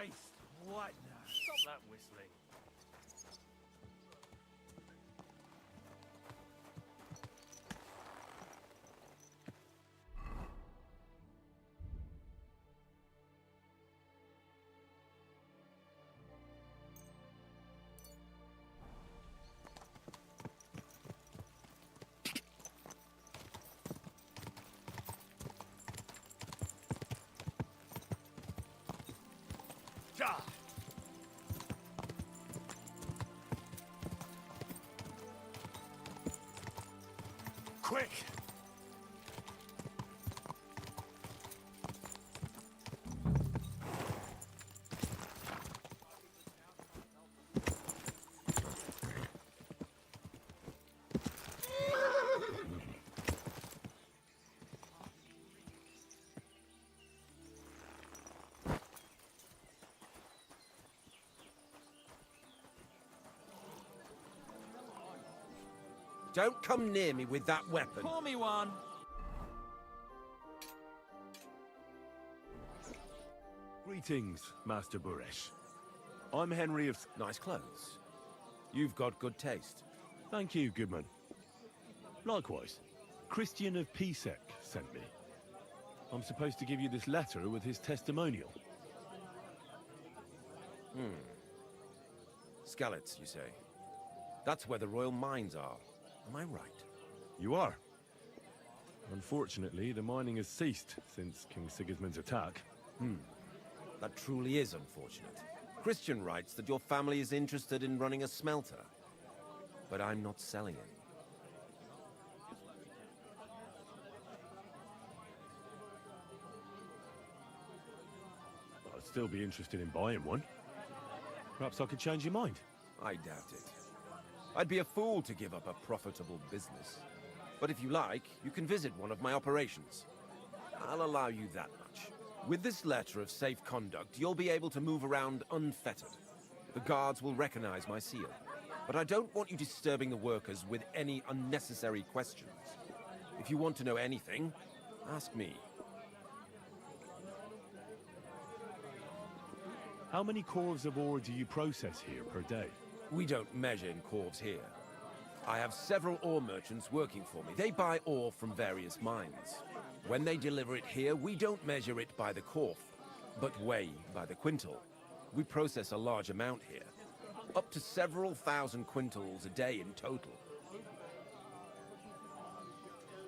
Christ! What now? Stop that whistling. Ja! Quick! Don't come near me with that weapon. Pour me one! Greetings, Master Buresh. I'm Henry of... Nice clothes. You've got good taste. Thank you, Goodman. Likewise, Christian of Pisek sent me. I'm supposed to give you this letter with his testimonial. Skallets, you say? That's where the royal mines are. Am I right? You are. Unfortunately, the mining has ceased since King Sigismund's attack. That truly is unfortunate. Christian writes that your family is interested in running a smelter. But I'm not selling it. I'd still be interested in buying one. Perhaps I could change your mind. I doubt it. I'd be a fool to give up a profitable business. But if you like, you can visit one of my operations. I'll allow you that much. With this letter of safe conduct, you'll be able to move around unfettered. The guards will recognize my seal. But I don't want you disturbing the workers with any unnecessary questions. If you want to know anything, ask me. How many corves of ore do you process here per day? We don't measure in corves here. I have several ore merchants working for me. They buy ore from various mines. When they deliver it here, we don't measure it by the corf, but weigh by the quintal. We process a large amount here. Up to several thousand quintals a day in total.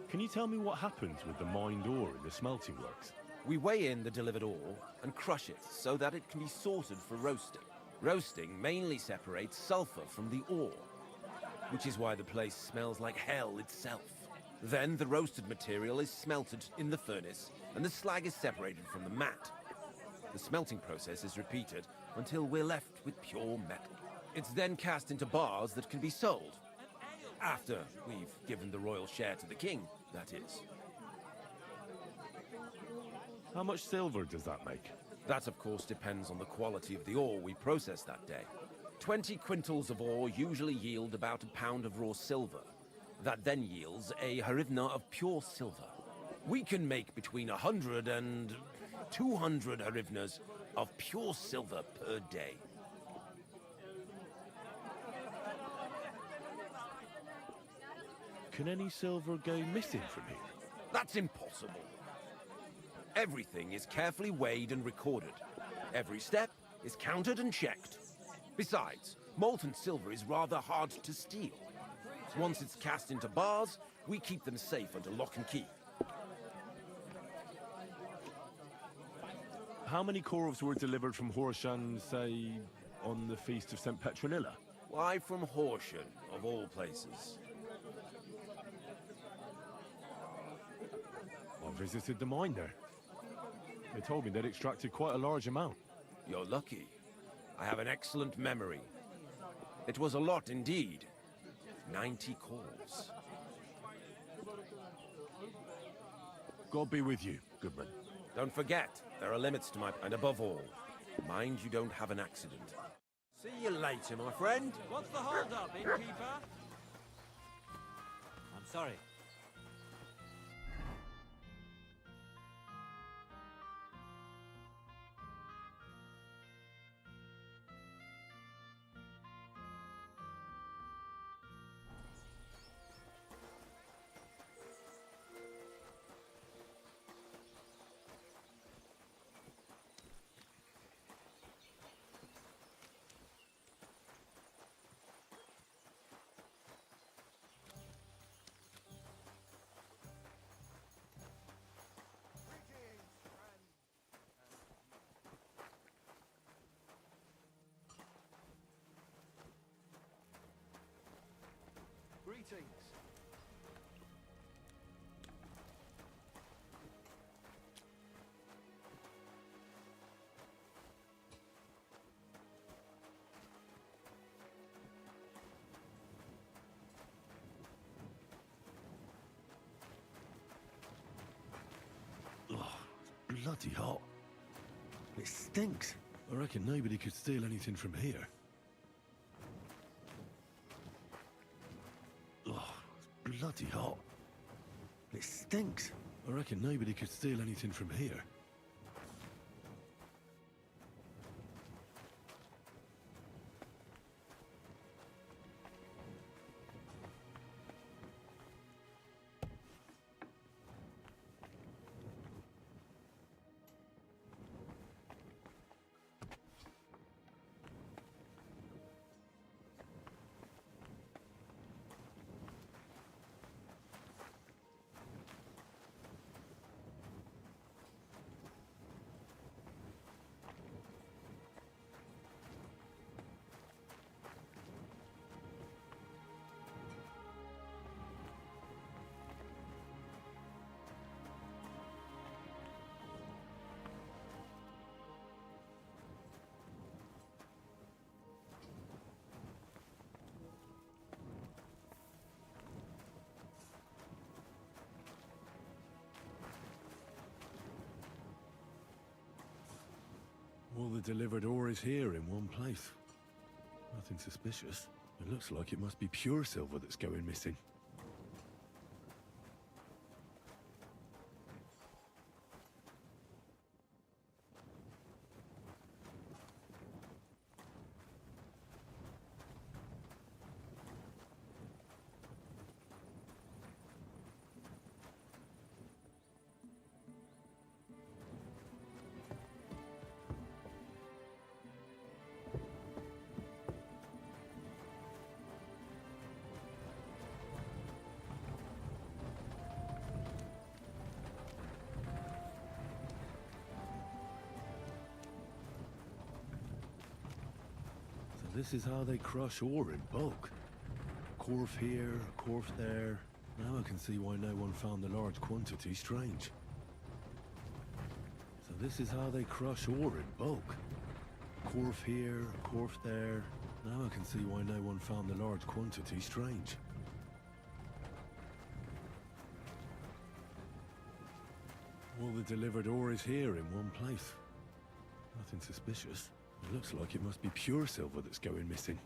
Can you tell me what happens with the mined ore in the smelting works? We weigh in the delivered ore and crush it so that it can be sorted for roasting. Roasting mainly separates sulfur from the ore, which is why the place smells like hell itself. Then the roasted material is smelted in the furnace and the slag is separated from the matte. The smelting process is repeated until we're left with pure metal. It's then cast into bars that can be sold. After we've given the royal share to the king, that is. How much silver does that make? That, of course, depends on the quality of the ore we process that day. 20 quintals of ore usually yield about a pound of raw silver. That then yields a hryvnia of pure silver. We can make between 100 and 200 hryvnias of pure silver per day. Can any silver go missing from here? That's impossible. Everything is carefully weighed and recorded. Every step is counted and checked. Besides, molten silver is rather hard to steal. Once it's cast into bars, we keep them safe under lock and key. How many corves were delivered from Horshan, say, on the Feast of St. Petronilla? Why from Horsham, of all places? I visited the mine there. They told me they'd extracted quite a large amount. You're lucky. I have an excellent memory. It was a lot indeed. 90 corves. God be with you, Goodman. Don't forget, there are limits to my... And above all, mind you don't have an accident. See you later, my friend. What's the hold-up, innkeeper? I'm sorry. bloody hot. It stinks. I reckon nobody could steal anything from here. Oh, it's bloody hot. It stinks. I reckon nobody could steal anything from here. All the delivered ore is here in one place. Nothing suspicious. It looks like it must be pure silver that's going missing. This is how they crush ore in bulk. A Corf here, a Corf there. Now I can see why no one found the large quantity strange. So this is how they crush ore in bulk. A Corf here, a Corf there. Now I can see why no one found the large quantity strange. All the delivered ore is here in one place. Nothing suspicious. It looks like it must be pure silver that's going missing.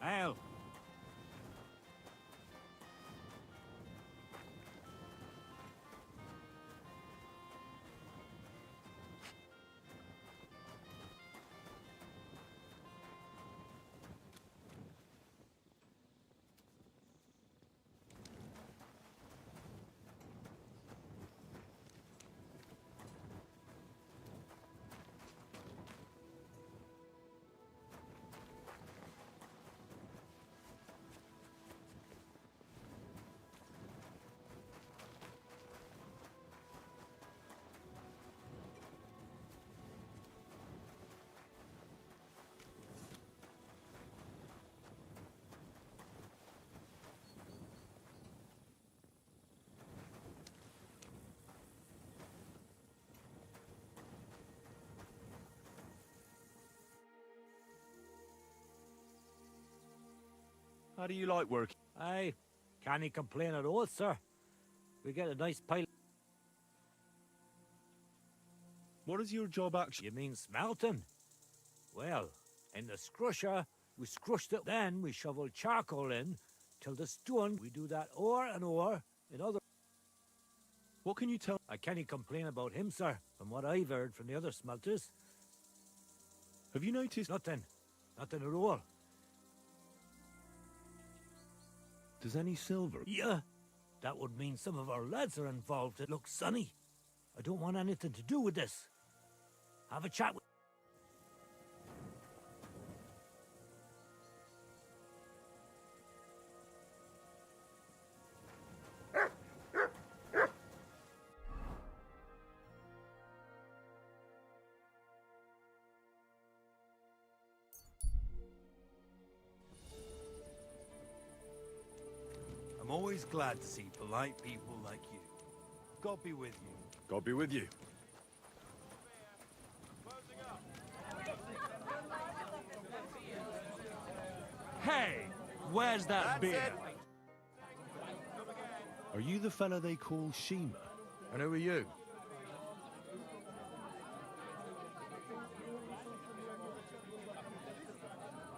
Al! How do you like work? Aye, can't he complain at all, sir? We get a nice pile. What is your job actually? You mean smelting? Well, in the Scrusher, We scrushed it, then we shoveled charcoal in till the stone. We do that o'er and o'er in other... What can you tell? I can't complain about him, sir, from what I've heard from the other smelters. Have you noticed? Nothing. Nothing at all. Does any silver? Yeah, that would mean some of our lads are involved. It looks sunny. I don't want anything to do with this. Have a chat with... I'm always glad to see polite people like you. God be with you. God be with you. Hey! Where's that beer? Are you the fella they call Shima? And who are you?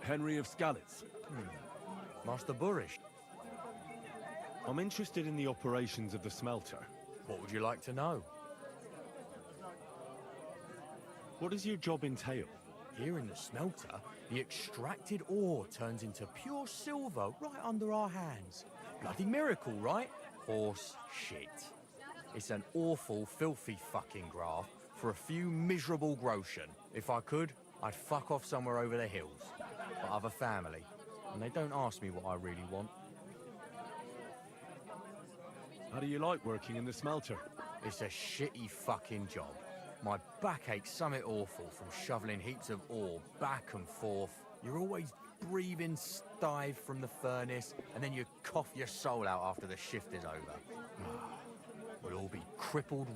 Henry of Skalitz. Master Burish. I'm interested in the operations of the smelter. What would you like to know? What does your job entail? Here in the smelter, the extracted ore turns into pure silver right under our hands. Bloody miracle, right? Horse shit. It's an awful, filthy fucking graft for a few miserable groschen. If I could, I'd fuck off somewhere over the hills. But I've a family, and they don't ask me what I really want. How do you like working in the smelter? It's a shitty fucking job. My back aches something awful from shoveling heaps of ore back and forth. You're always breathing stive from the furnace, and then you cough your soul out after the shift is over. We'll all be crippled.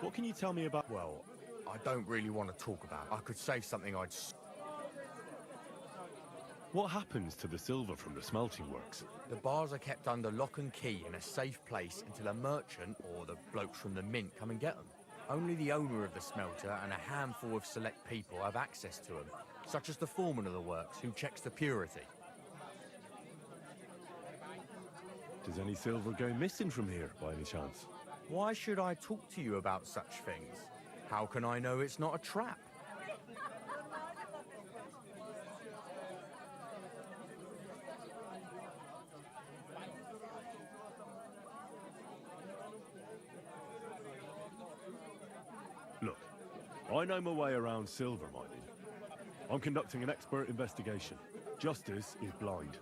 What can you tell me about... Well, I don't really want to talk about it. I could say something I'd... What happens to the silver from the smelting works? The bars are kept under lock and key in a safe place until a merchant or the blokes from the mint come and get them. Only the owner of the smelter and a handful of select people have access to them, such as the foreman of the works who checks the purity. Does any silver go missing from here, by any chance? Why should I talk to you about such things? How can I know it's not a trap? Look, I know my way around silver mining. I'm conducting an expert investigation. Justice is blind.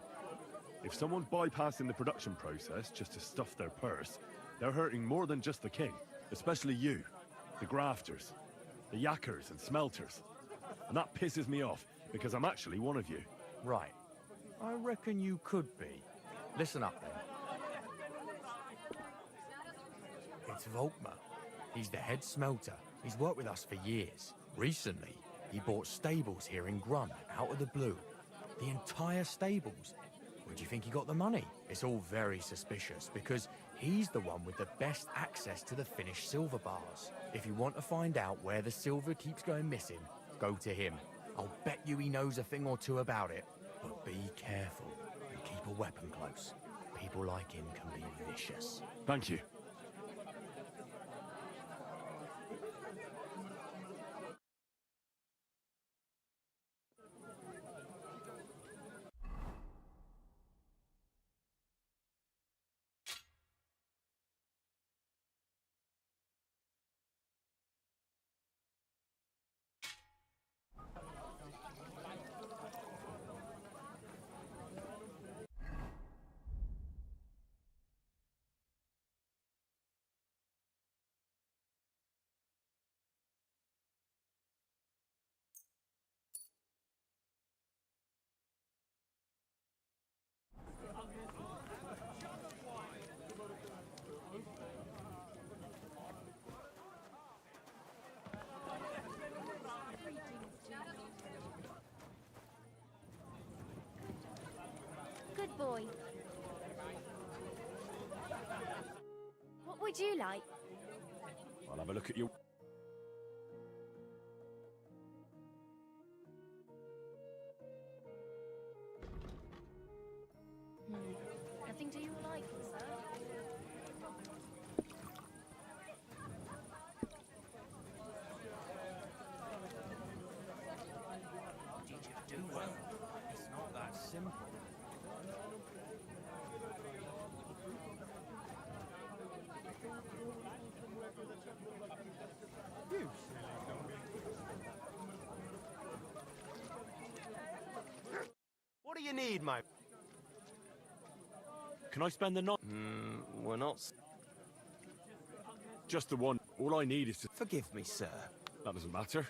If someone's bypassing the production process just to stuff their purse, they're hurting more than just the king. Especially you, the grafters, the yackers and smelters. And that pisses me off, because I'm actually one of you. Right. I reckon you could be. Listen up then. It's Volkmar. He's the head smelter. He's worked with us for years. Recently, he bought stables here in Grun, out of the blue. The entire stables. Where do you think he got the money? It's all very suspicious, because he's the one with the best access to the finished silver bars. If you want to find out where the silver keeps going missing, go to him. I'll bet you he knows a thing or two about it. But be careful and keep a weapon close. People like him can be vicious. Thank you. Good boy. What would you like? I'll have a look at you. Nothing to your liking, sir. Did you do well? It's not that simple. What do you need, my... Can I spend the night? We're not... Just the one. All I need is to... Forgive me, sir. That doesn't matter.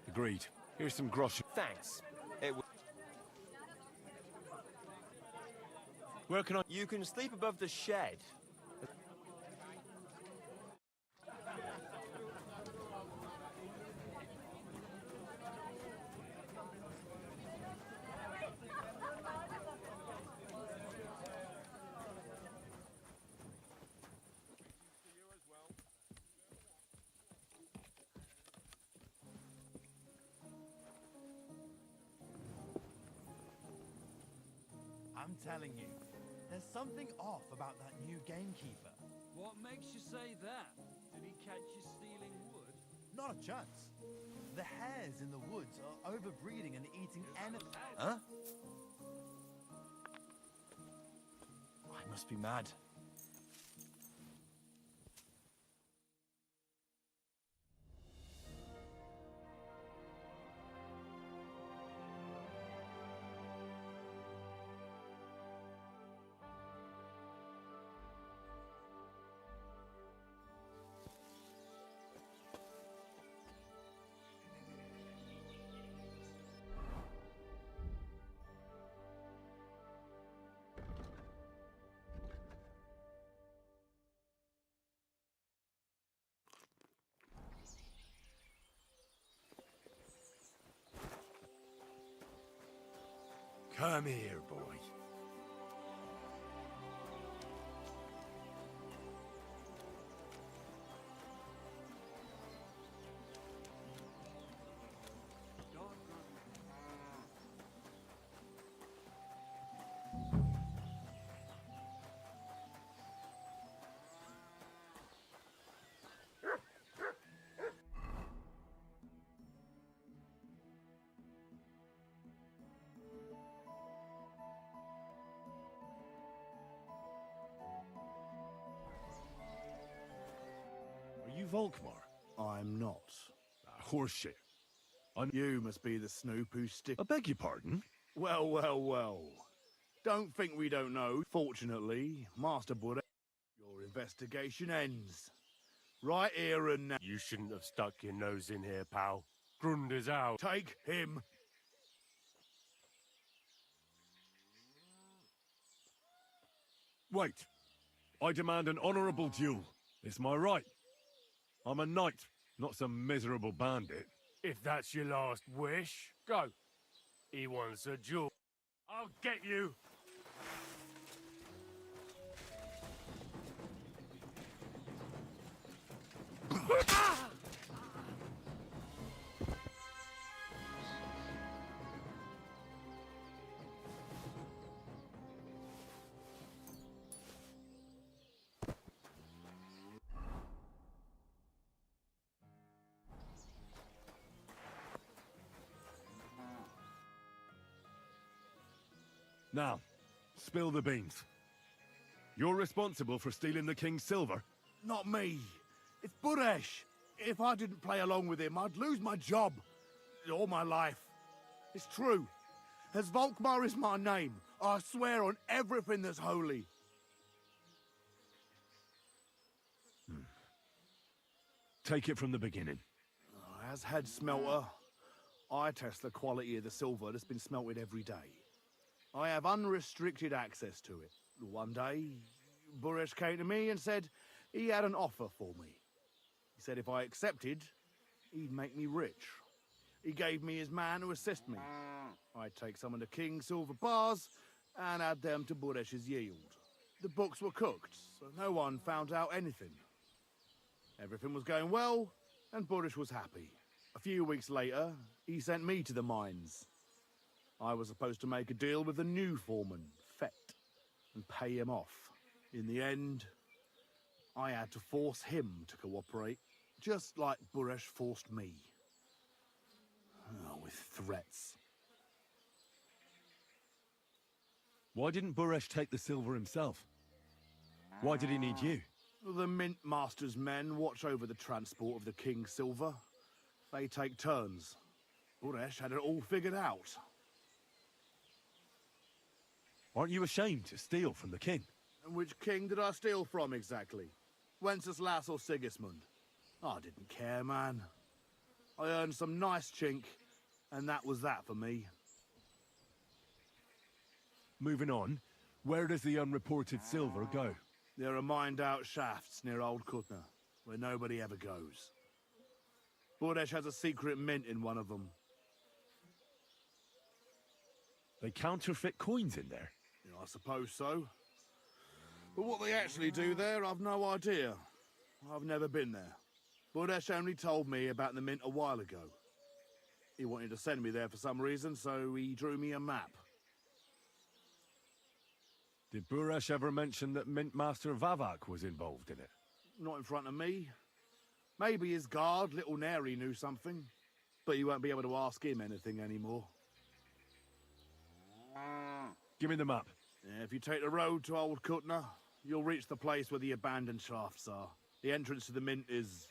Agreed. Here's some groschen. Thanks. Where can I... You can sleep above the shed. I'm telling you, there's something off about that new gamekeeper. What makes you say that? Did he catch you stealing wood? Not a chance. The hares in the woods are overbreeding and eating anything. Huh? I must be mad. Come here, boy. Are you Volkmar? I'm not. Horseshit. You must be the snoop who stick... I beg your pardon? Well, well, well. Don't think we don't know. Fortunately, Master Buddha, your investigation ends. Right here and now. You shouldn't have stuck your nose in here, pal. Grunder's out. Take him. Wait. I demand an honorable duel. It's my right. I'm a knight, not some miserable bandit. If that's your last wish, go. He wants a duel. I'll get you. Now, spill the beans. You're responsible for stealing the king's silver? Not me. It's Budesh. If I didn't play along with him, I'd lose my job. All my life. It's true. As Volkmar is my name, I swear on everything that's holy. Take it from the beginning. As head smelter, I test the quality of the silver that's been smelted every day. I have unrestricted access to it. One day, Buresh came to me and said he had an offer for me. He said if I accepted, he'd make me rich. He gave me his man to assist me. I'd take some of the king's silver bars and add them to Buresh's yield. The books were cooked, so no one found out anything. Everything was going well, and Buresh was happy. A few weeks later, he sent me to the mines. I was supposed to make a deal with the new foreman, Fett, and pay him off. In the end, I had to force him to cooperate, just like Buresh forced me. Oh, with threats. Why didn't Buresh take the silver himself? Why did he need you? The Mint Master's men watch over the transport of the King's silver. They take turns. Buresh had it all figured out. Aren't you ashamed to steal from the king? And which king did I steal from exactly? Wenceslas or Sigismund? I didn't care, man. I earned some nice chink, and that was that for me. Moving on, where does the unreported silver go? There are mined-out shafts near Old Kutna, where nobody ever goes. Buresh has a secret mint in one of them. They counterfeit coins in there. Yeah, I suppose so. But what they actually do there, I've no idea. I've never been there. Buresh only told me about the mint a while ago. He wanted to send me there for some reason, so he drew me a map. Did Buresh ever mention that Mint Master Vavak was involved in it? Not in front of me. Maybe his guard, Little Neri, knew something. But you won't be able to ask him anything anymore. Give me the map. Yeah, if you take the road to Old Kutna, you'll reach the place where the abandoned shafts are. The entrance to the mint is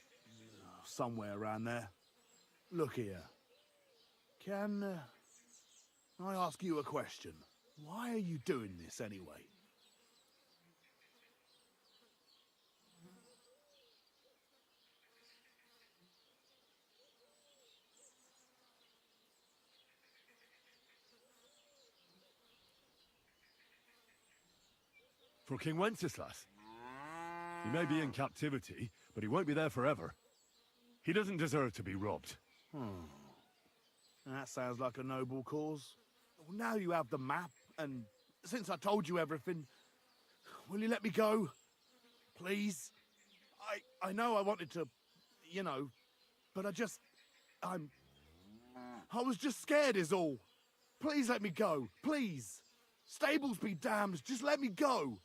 somewhere around there. Look here. Can I ask you a question? Why are you doing this anyway? For King Wenceslas. He may be in captivity, but he won't be there forever. He doesn't deserve to be robbed. That sounds like a noble cause. Well, now you have the map, and since I told you everything, will you let me go? Please? I know I wanted to, you know, but I was just scared is all. Please let me go, please. Stables be damned, just let me go.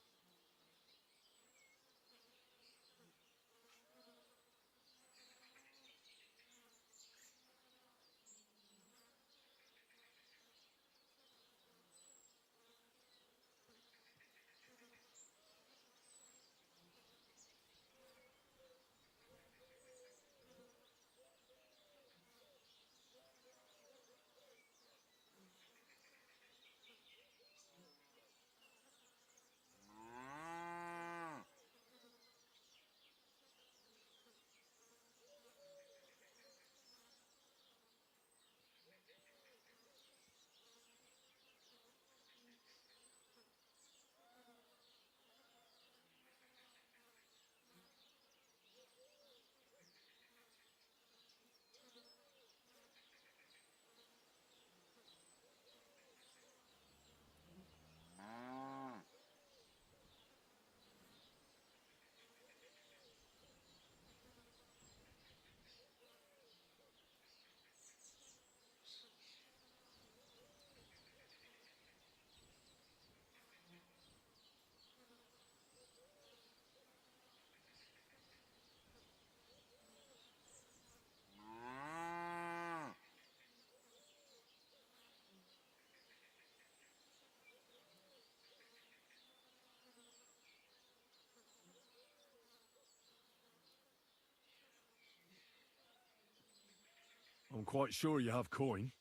I'm quite sure you have coin.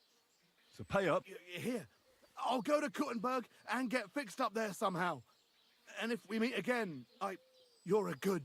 So pay up. Here, I'll go to Kuttenberg and get fixed up there somehow. And if we meet again, you're a good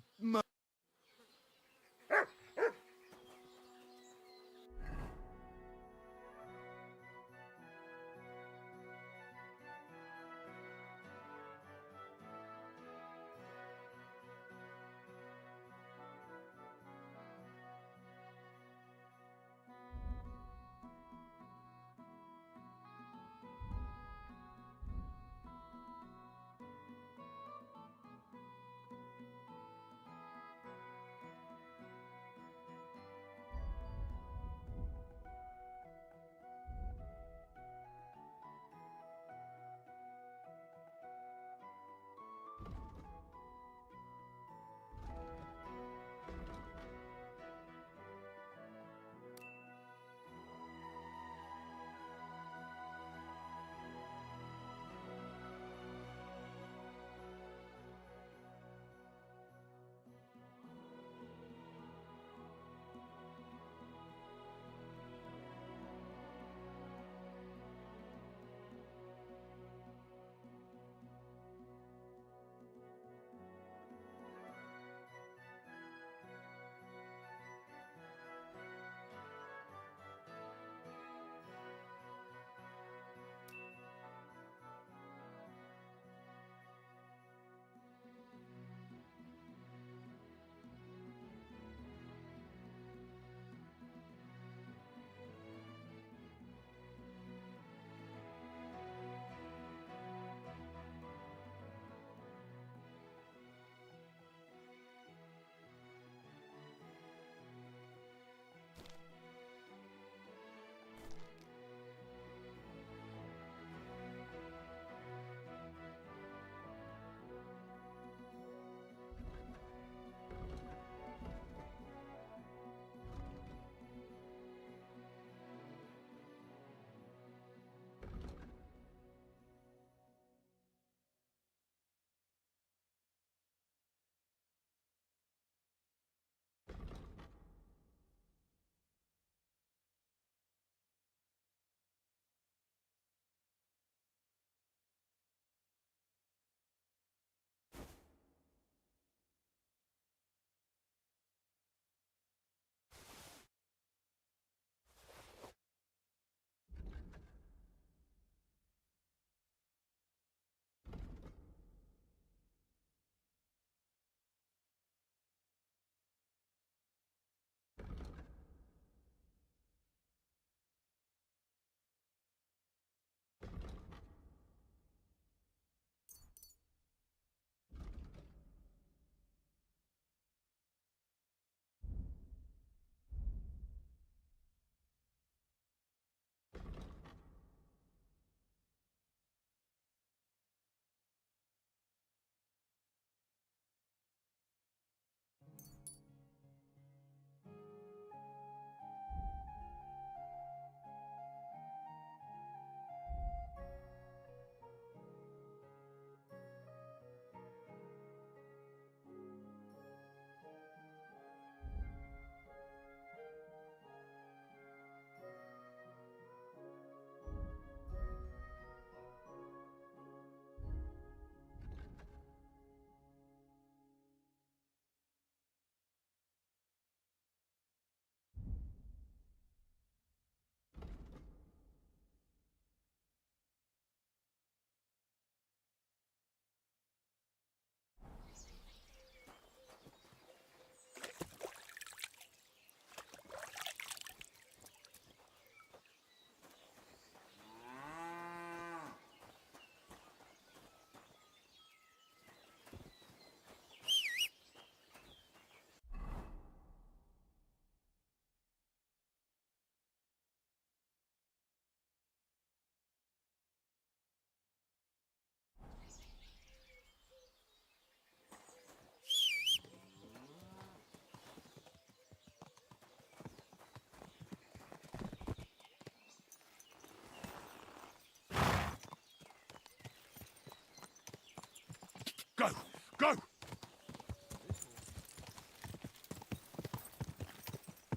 Go! Go!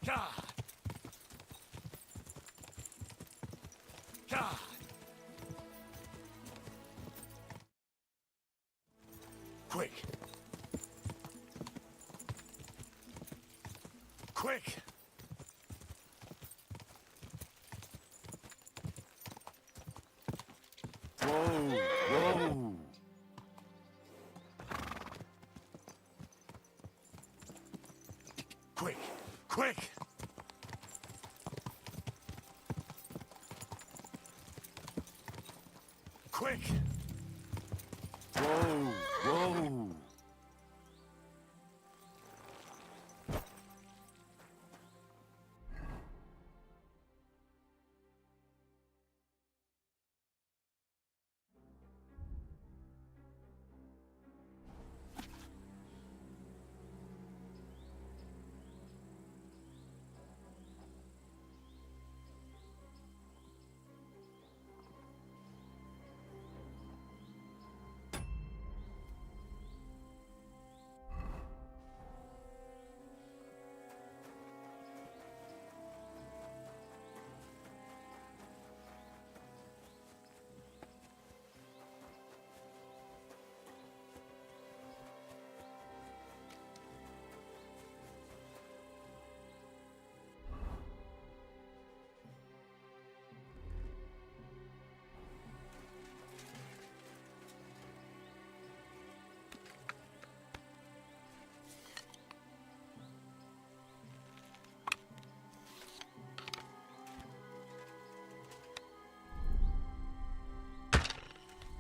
God. God. Quick. Quick. Whoa! Whoa! Quick. Quick. Quick. Whoa! Whoa!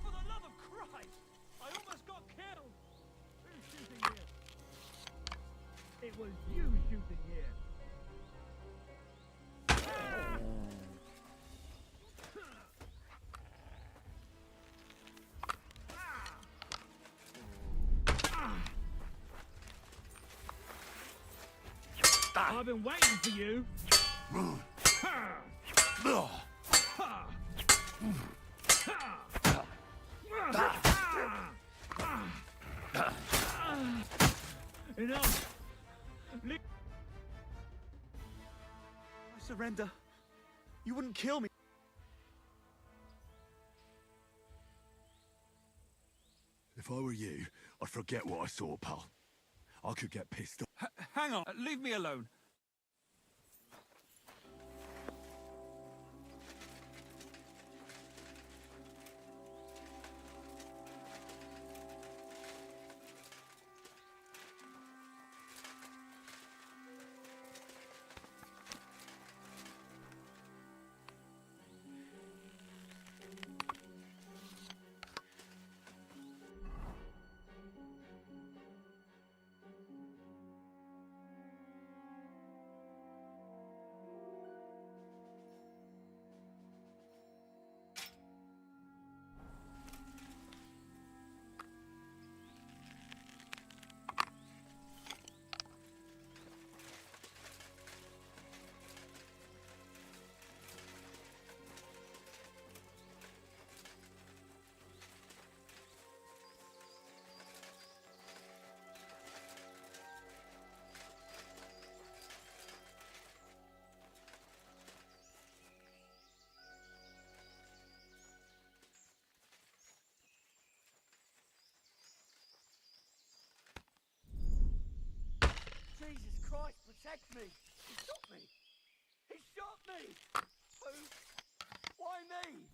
For the love of Christ! I almost got killed! Who's shooting here? It was you shooting here. I've been waiting for you. Enough. I surrender. You wouldn't kill me. If I were you, I'd forget what I saw, pal. I could get pissed off. Hang on. Leave me alone. Jesus Christ, protect me! He shot me! He shot me! Who? Why me?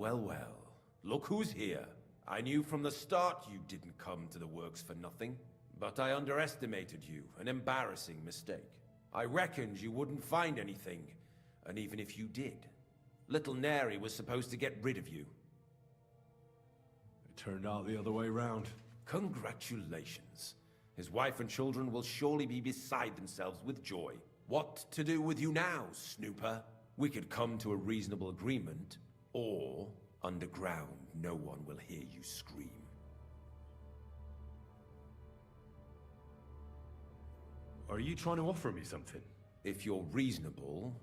well, well. Look who's here. I knew from the start you didn't come to the works for nothing. But I underestimated you, an embarrassing mistake. I reckoned you wouldn't find anything, and even if you did, little Neri was supposed to get rid of you. It turned out the other way round. Congratulations. His wife and children will surely be beside themselves with joy. What to do with you now, snooper? We could come to a reasonable agreement, or underground no one will hear you scream. Are you trying to offer me something? If you're reasonable,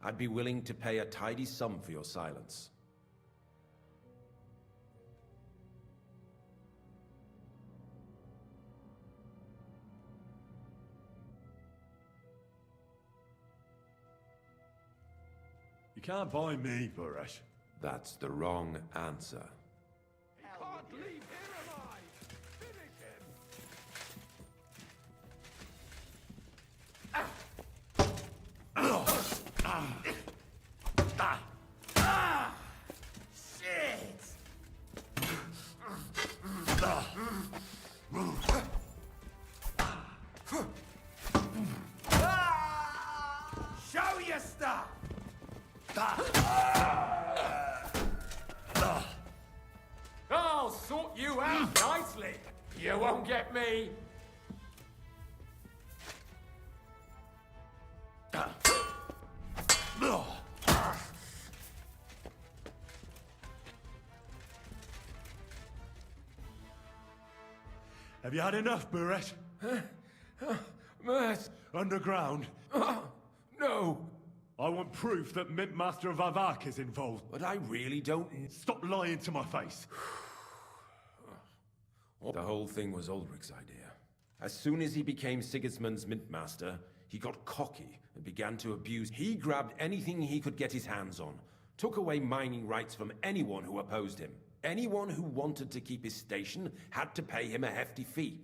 I'd be willing to pay a tidy sum for your silence. You can't buy me, Buresh. That's the wrong answer. Can't leave here alive! Finish him! Show your stuff! I'll sort you out nicely. You won't get me. Have you had enough, Buresh? Mert! Underground? No! I want proof that Mint Master Vavak is involved. But I really don't... Stop lying to my face. The whole thing was Ulrich's idea. As soon as he became Sigismund's Mint Master, he got cocky and began to abuse. He grabbed anything he could get his hands on, took away mining rights from anyone who opposed him. Anyone who wanted to keep his station had to pay him a hefty fee.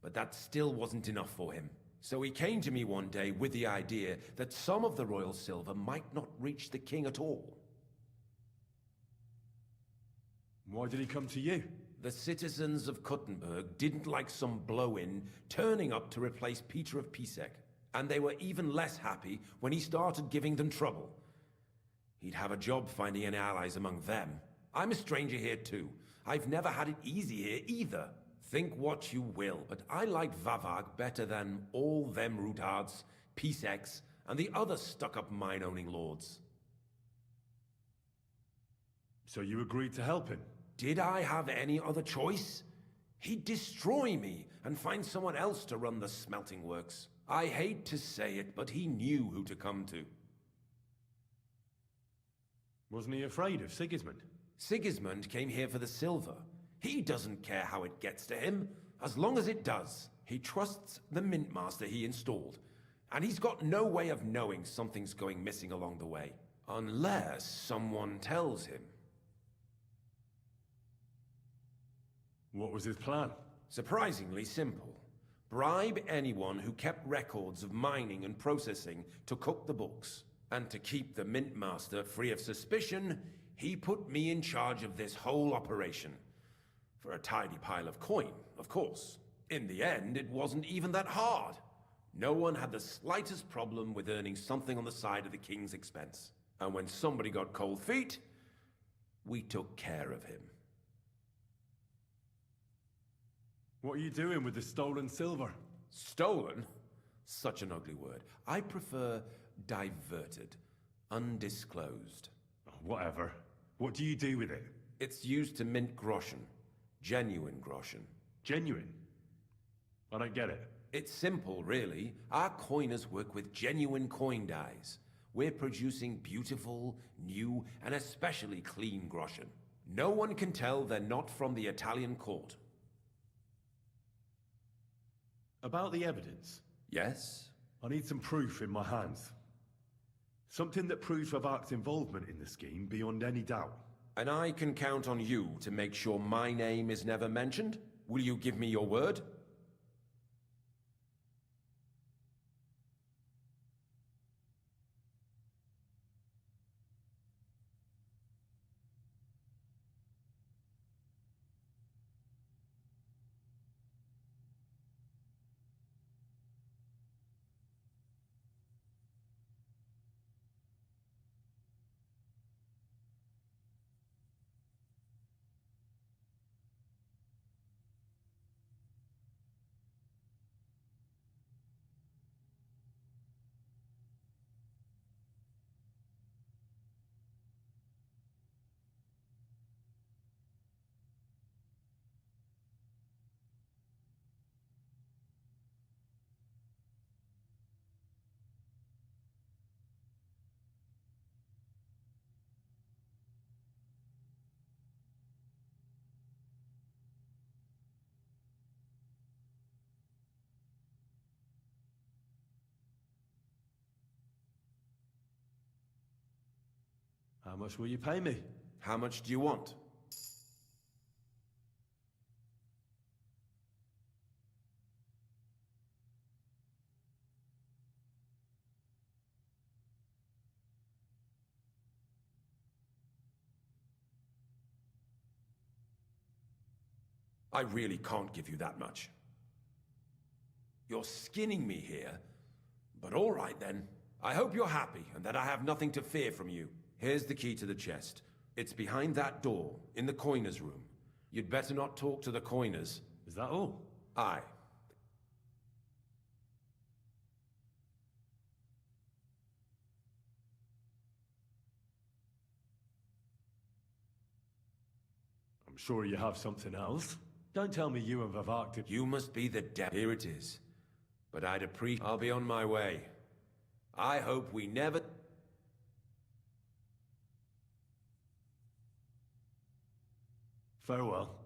But that still wasn't enough for him. So he came to me one day with the idea that some of the royal silver might not reach the king at all. Why did he come to you? The citizens of Kuttenberg didn't like some blow-in turning up to replace Peter of Pisek, and they were even less happy when he started giving them trouble. He'd have a job finding any allies among them. I'm a stranger here too. I've never had it easy here either. Think what you will, but I like Vavag better than all them Rutards, Piseks, and the other stuck-up mine-owning lords. So you agreed to help him? Did I have any other choice? He'd destroy me and find someone else to run the smelting works. I hate to say it, but he knew who to come to. Wasn't he afraid of Sigismund? Sigismund came here for the silver. He doesn't care how it gets to him, as long as it does. He trusts the Mint Master he installed, and he's got no way of knowing something's going missing along the way. Unless someone tells him. What was his plan? Surprisingly simple. Bribe anyone who kept records of mining and processing to cook the books. And to keep the Mint Master free of suspicion, he put me in charge of this whole operation. For a tidy pile of coin, of course. In the end, it wasn't even that hard. No one had the slightest problem with earning something on the side of the king's expense. And when somebody got cold feet, we took care of him. What are you doing with the stolen silver? Stolen? Such an ugly word. I prefer diverted, undisclosed. Oh, whatever. What do you do with it? It's used to mint groschen. Genuine groschen. Genuine? I don't get it. It's simple, really. Our coiners work with genuine coin dyes. We're producing beautiful, new, and especially clean groschen. No one can tell they're not from the Italian court. About the evidence. Yes? I need some proof in my hands. Something that proves Vavak's involvement in the scheme beyond any doubt. And I can count on you to make sure my name is never mentioned? Will you give me your word? much will you pay me? How much do you want? I really can't give you that much. You're skinning me here, but all right then. I hope you're happy and that I have nothing to fear from you. Here's the key to the chest. It's behind that door, in the coiner's room. You'd better not talk to the coiners. Is that all? Aye. I'm sure you have something else. Don't tell me you and Vivek did... You must be the devil. Here it is. But I'd appreciate... I'll be on my way. I hope we never... Farewell.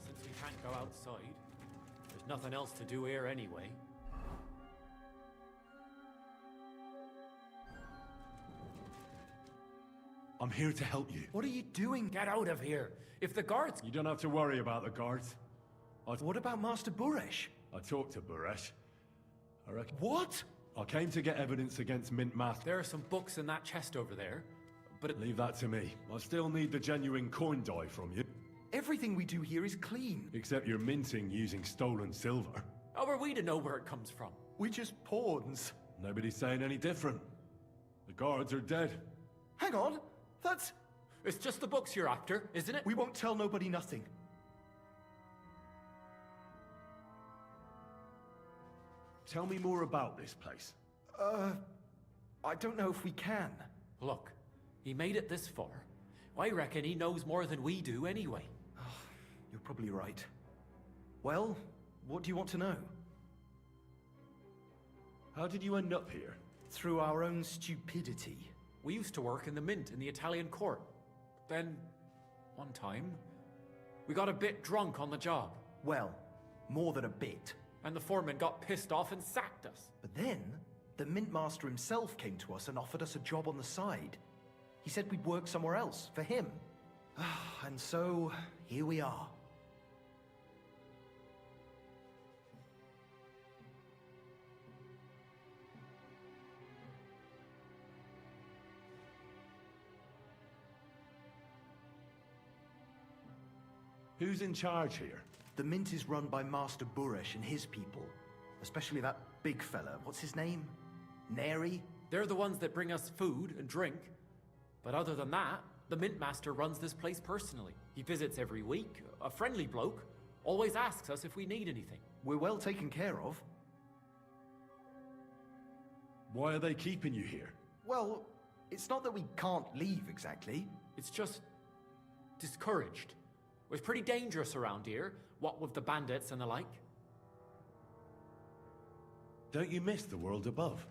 Since we can't go outside, there's nothing else to do here anyway. I'm here to help you. What are you doing? Get out of here! If the guards... You don't have to worry about the guards. What about Master Buresh? I talked to Buresh. I reckon... What? I came to get evidence against Mint Master. There are some books in that chest over there, but Leave that to me. I still need the genuine coin die from you. everything we do here is clean. Except you're minting using stolen silver. How are we to know where it comes from? We just pawns. Nobody's saying any different. The guards are dead. Hang on. That's... It's just the books you're after, isn't it? We won't tell nobody nothing. Tell me more about this place. I don't know if we can. Look, he made it this far. I reckon he knows more than we do anyway. You're probably right. Well, what do you want to know? How did you end up here? Through our own stupidity. We used to work in the mint in the Italian court. Then, one time, we got a bit drunk on the job. Well, more than a bit. And the foreman got pissed off and sacked us. But then, the mint master himself came to us and offered us a job on the side. He said we'd work somewhere else, for him. And so, here we are. Who's in charge here? The Mint is run by Master Buresh and his people. Especially that big fella. What's his name? Neri? They're the ones that bring us food and drink. But other than that, the Mint Master runs this place personally. He visits every week, a friendly bloke, always asks us if we need anything. We're well taken care of. Why are they keeping you here? Well, it's not that we can't leave exactly. It's just discouraged. It's pretty dangerous around here, what with the bandits and the like. Don't you miss the world above?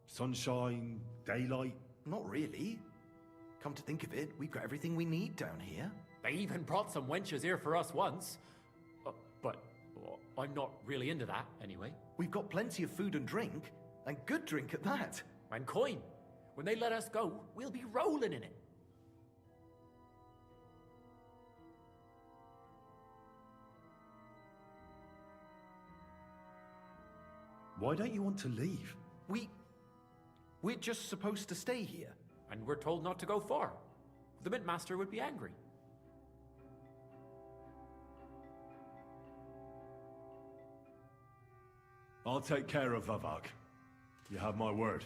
Sunshine, daylight? Not really. Come to think of it, we've got everything we need down here. They even brought some wenches here for us once. But I'm not really into that, anyway. We've got plenty of food and drink, and good drink at that. And coin. When they let us go, we'll be rolling in it. Why don't you want to leave? We're just supposed to stay here. And we're told not to go far. The Mint Master would be angry. I'll take care of Vavak. You have my word.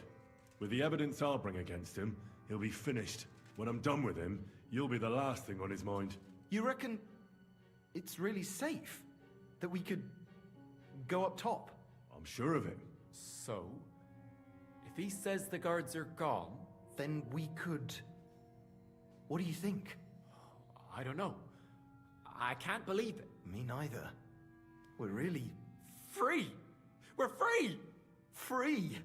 With the evidence I'll bring against him, he'll be finished. When I'm done with him, you'll be the last thing on his mind. You reckon it's really safe that we could go up top? I'm sure of it. So, if he says the guards are gone... Then we could... What do you think? I don't know. I can't believe it. Me neither. We're really... Free! We're free! Free!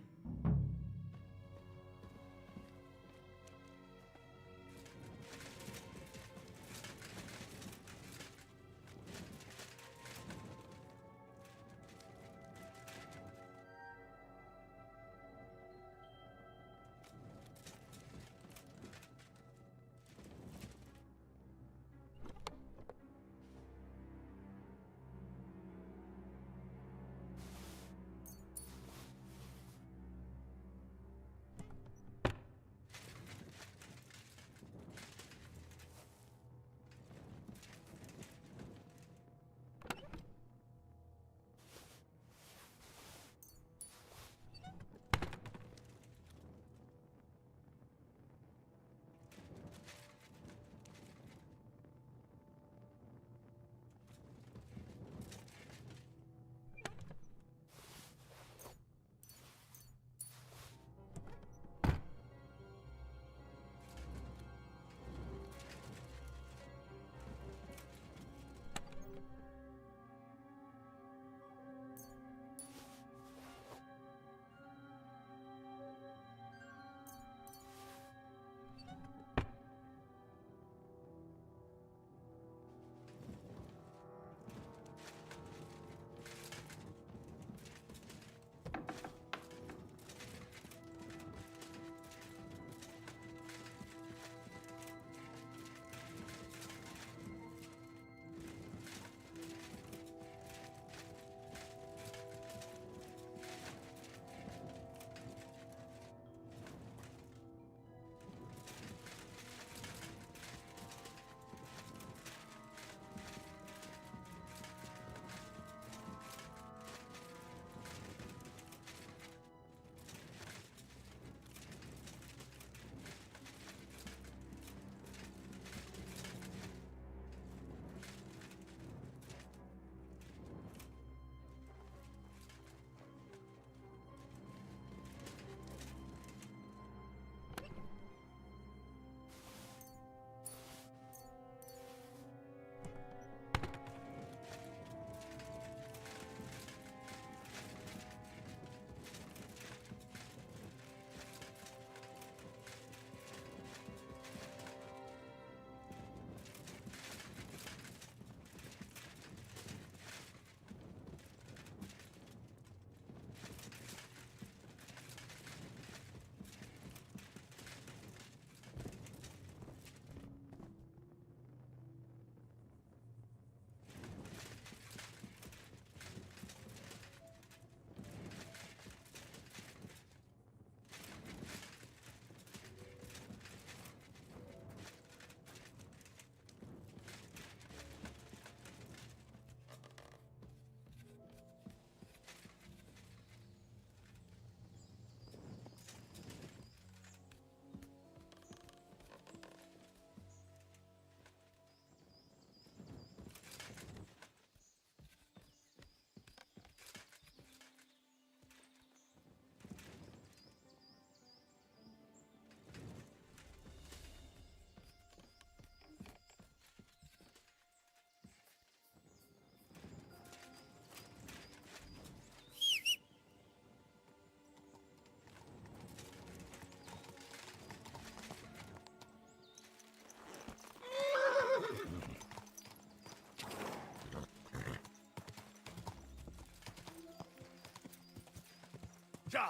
Charge!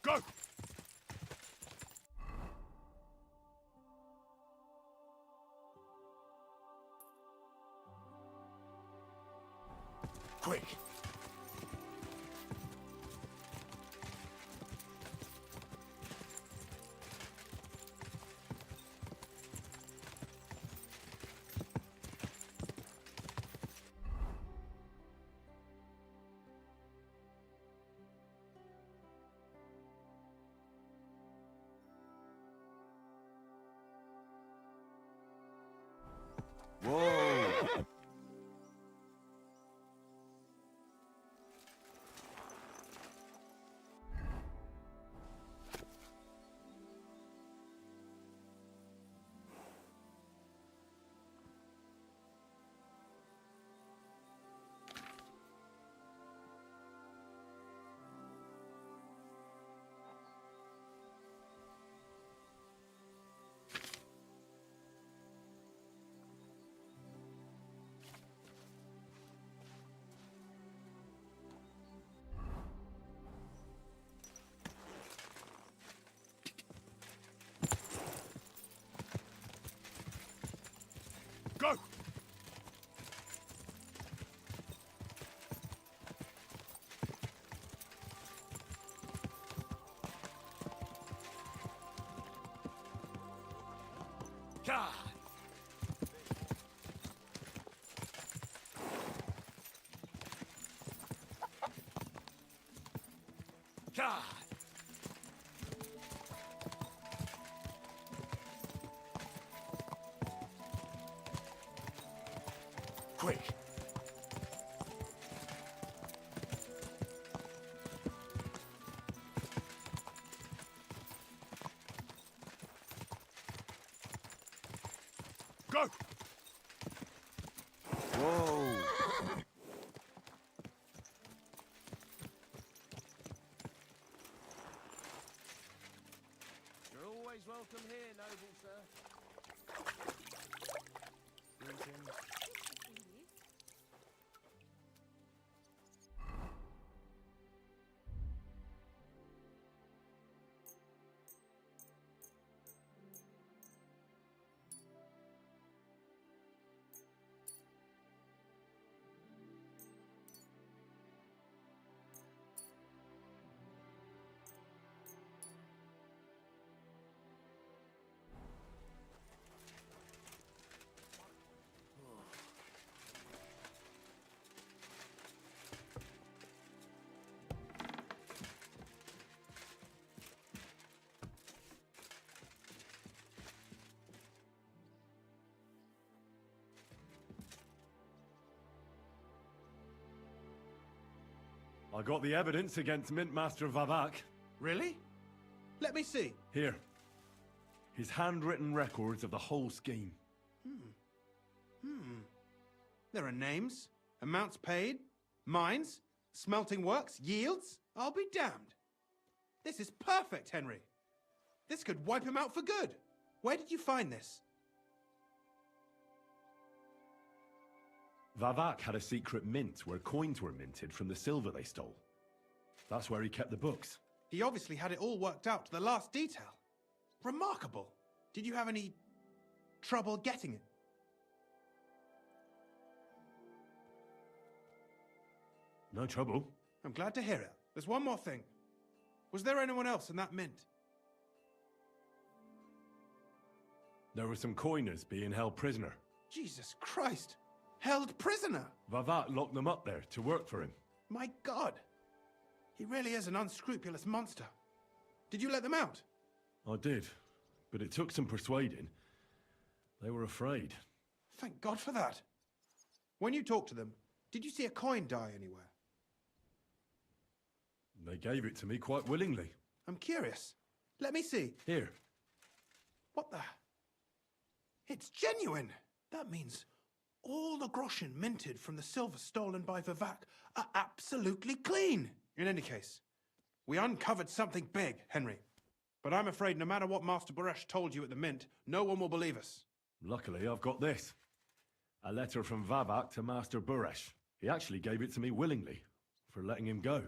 Go! Quick! Whoa! Go! Charge! Charge! Quick! Go! Whoa! You're always welcome here, noble sir. Greetings. I got the evidence against Mint Master Vavak. Really? Let me see. Here. His handwritten records of the whole scheme. There are names, amounts paid, mines, smelting works, yields. I'll be damned. This is perfect, Henry. This could wipe him out for good. Where did you find this? Vavak had a secret mint where coins were minted from the silver they stole. That's where he kept the books. He obviously had it all worked out to the last detail. Remarkable. Did you have any trouble getting it? No trouble. I'm glad to hear it. There's one more thing. Was there anyone else in that mint? There were some coiners being held prisoner. Jesus Christ. Held prisoner. Vavak locked them up there to work for him. My God. He really is an unscrupulous monster. Did you let them out? I did, but it took some persuading. They were afraid. Thank God for that. When you talked to them, did you see a coin die anywhere? They gave it to me quite willingly. I'm curious. Let me see. Here. What the? It's genuine. That means all the groschen minted from the silver stolen by Vivek are absolutely clean. In any case, we uncovered something big, Henry. But I'm afraid no matter what Master Buresh told you at the Mint, no one will believe us. Luckily, I've got this. A letter from Vavak to Master Buresh. He actually gave it to me willingly, for letting him go.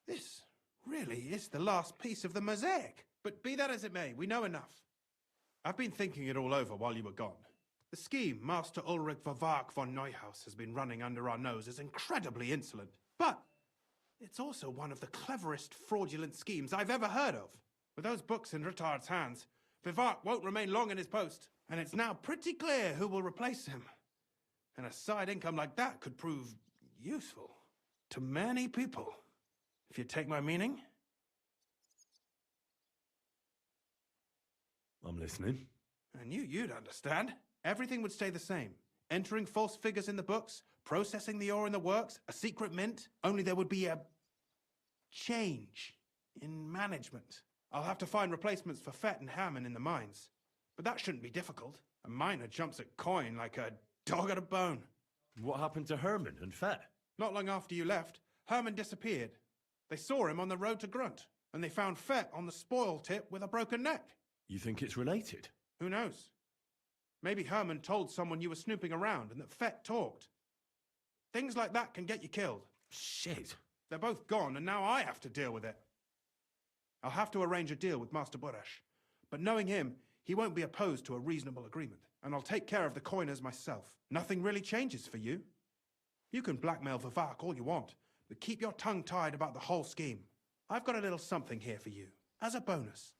This really is the last piece of the mosaic. But be that as it may, we know enough. I've been thinking it all over while you were gone. The scheme Master Ulrich Vavak von Neuhaus has been running under our nose is incredibly insolent. But it's also one of the cleverest fraudulent schemes I've ever heard of. With those books in Rittard's hands, Vivart won't remain long in his post, and it's now pretty clear who will replace him. And a side income like that could prove useful to many people, if you take my meaning. I'm listening. I knew you'd understand. Everything would stay the same. Entering false figures in the books, processing the ore in the works, a secret mint, only there would be a change in management. I'll have to find replacements for Fett and Hammond in the mines. But that shouldn't be difficult. A miner jumps at coin like a dog at a bone. What happened to Herman and Fett? Not long after you left, Herman disappeared. They saw him on the road to Grunt, and they found Fett on the spoil tip with a broken neck. You think it's related? Who knows? Maybe Herman told someone you were snooping around and that Fett talked. Things like that can get you killed. Shit. They're both gone, and now I have to deal with it. I'll have to arrange a deal with Master Buresh. But knowing him, he won't be opposed to a reasonable agreement. And I'll take care of the coiners myself. Nothing really changes for you. You can blackmail Vivak all you want, but keep your tongue tied about the whole scheme. I've got a little something here for you, as a bonus.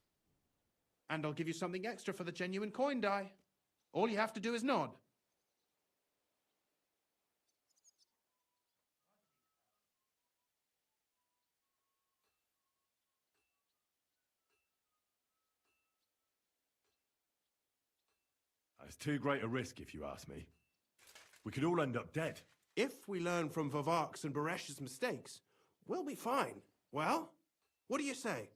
And I'll give you something extra for the genuine coin die. All you have to do is nod. It's too great a risk, if you ask me. We could all end up dead. If we learn from Vivak's and Buresh's mistakes, we'll be fine. Well, what do you say?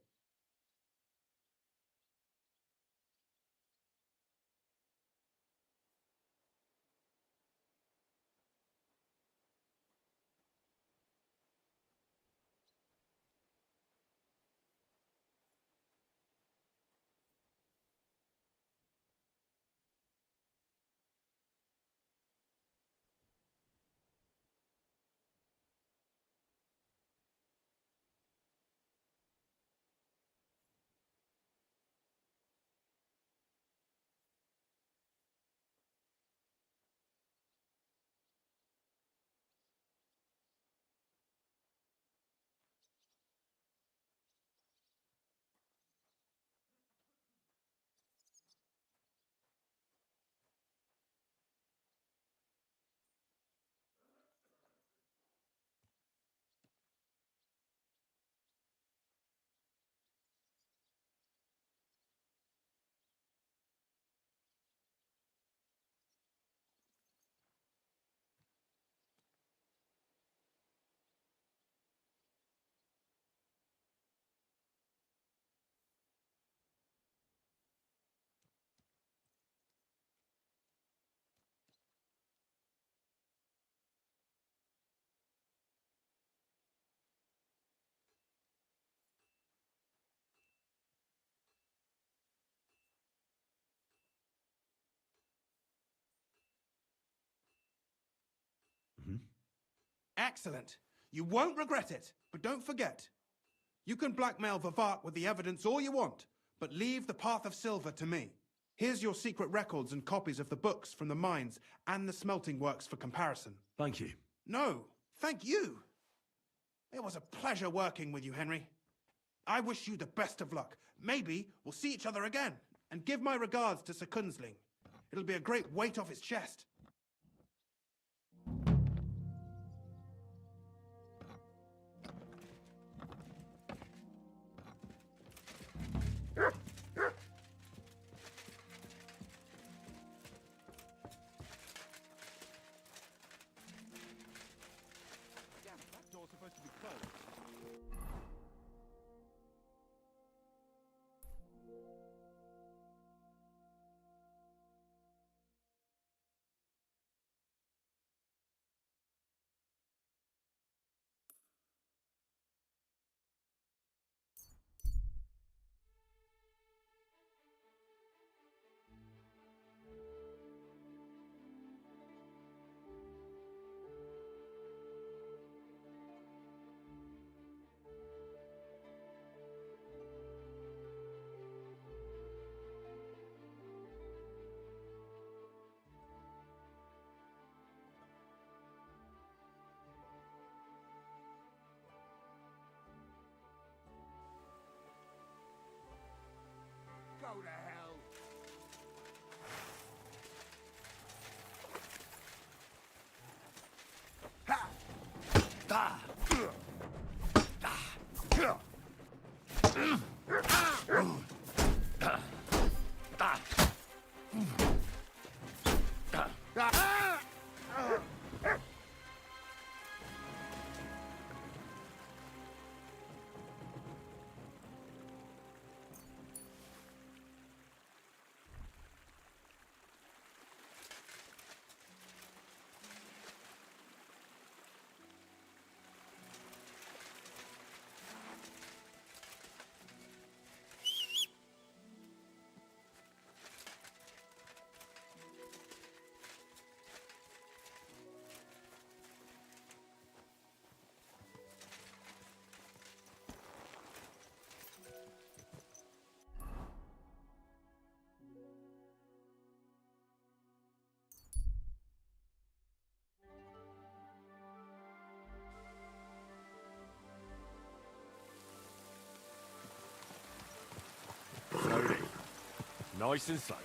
Excellent. You won't regret it. But don't forget, you can blackmail Vivak with the evidence all you want, but leave the Path of Silver to me. Here's your secret records and copies of the books from the mines and the smelting works for comparison. Thank you. No, thank you. It was a pleasure working with you, Henry. I wish you the best of luck. Maybe we'll see each other again. And give my regards to Sir Kunzling. It'll be a great weight off his chest. Slowly. Nice and slow.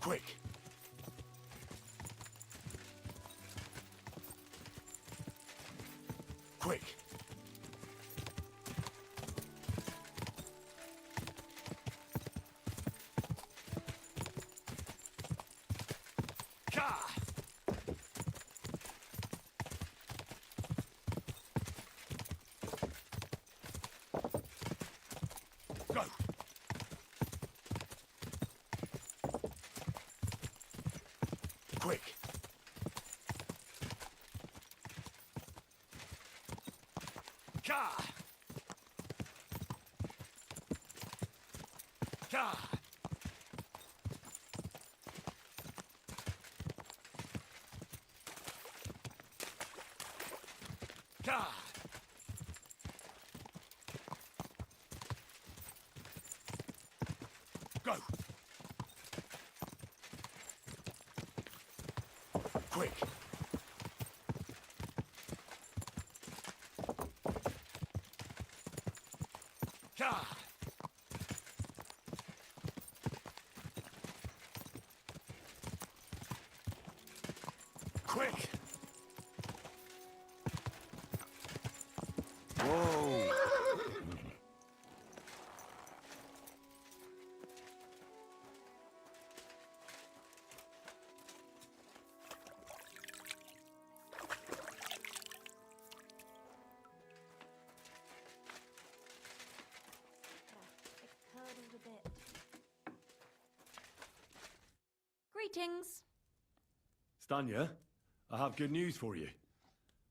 Quick! Quick! Go! Quick! Go! Quick! Quick! Whoa! It curdled a bit. Greetings. Stanya, I have good news for you.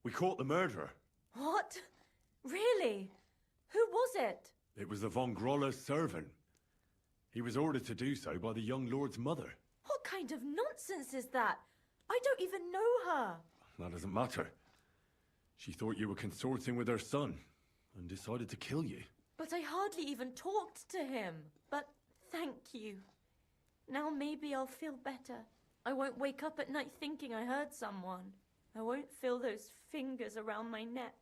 We caught the murderer. What? Really? Who was it? It was the von Groller's servant. He was ordered to do so by the young lord's mother. What kind of nonsense is that? I don't even know her. That doesn't matter. She thought you were consorting with her son and decided to kill you. But I hardly even talked to him. But thank you. Now maybe I'll feel better. I won't wake up at night thinking I hurt someone. I won't feel those fingers around my neck.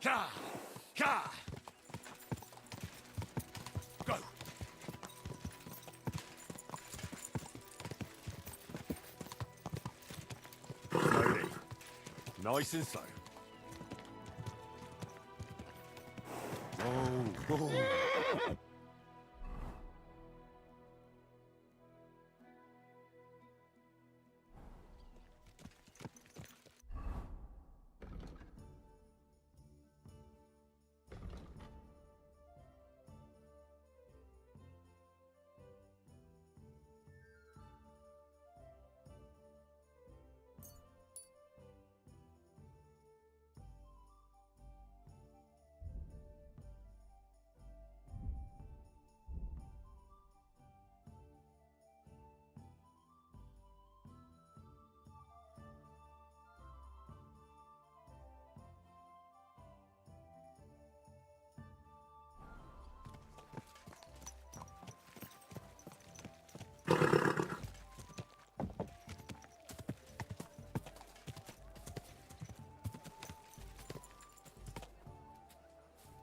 Ka! Ka! Go! Slowly. Nice and slow. Whoa, whoa.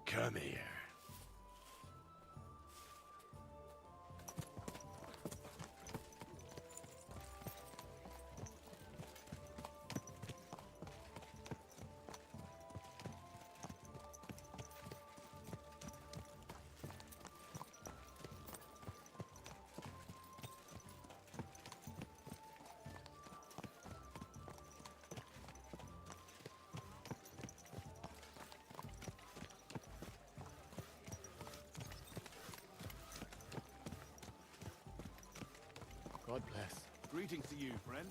Come here. God bless. Greetings to you, friend.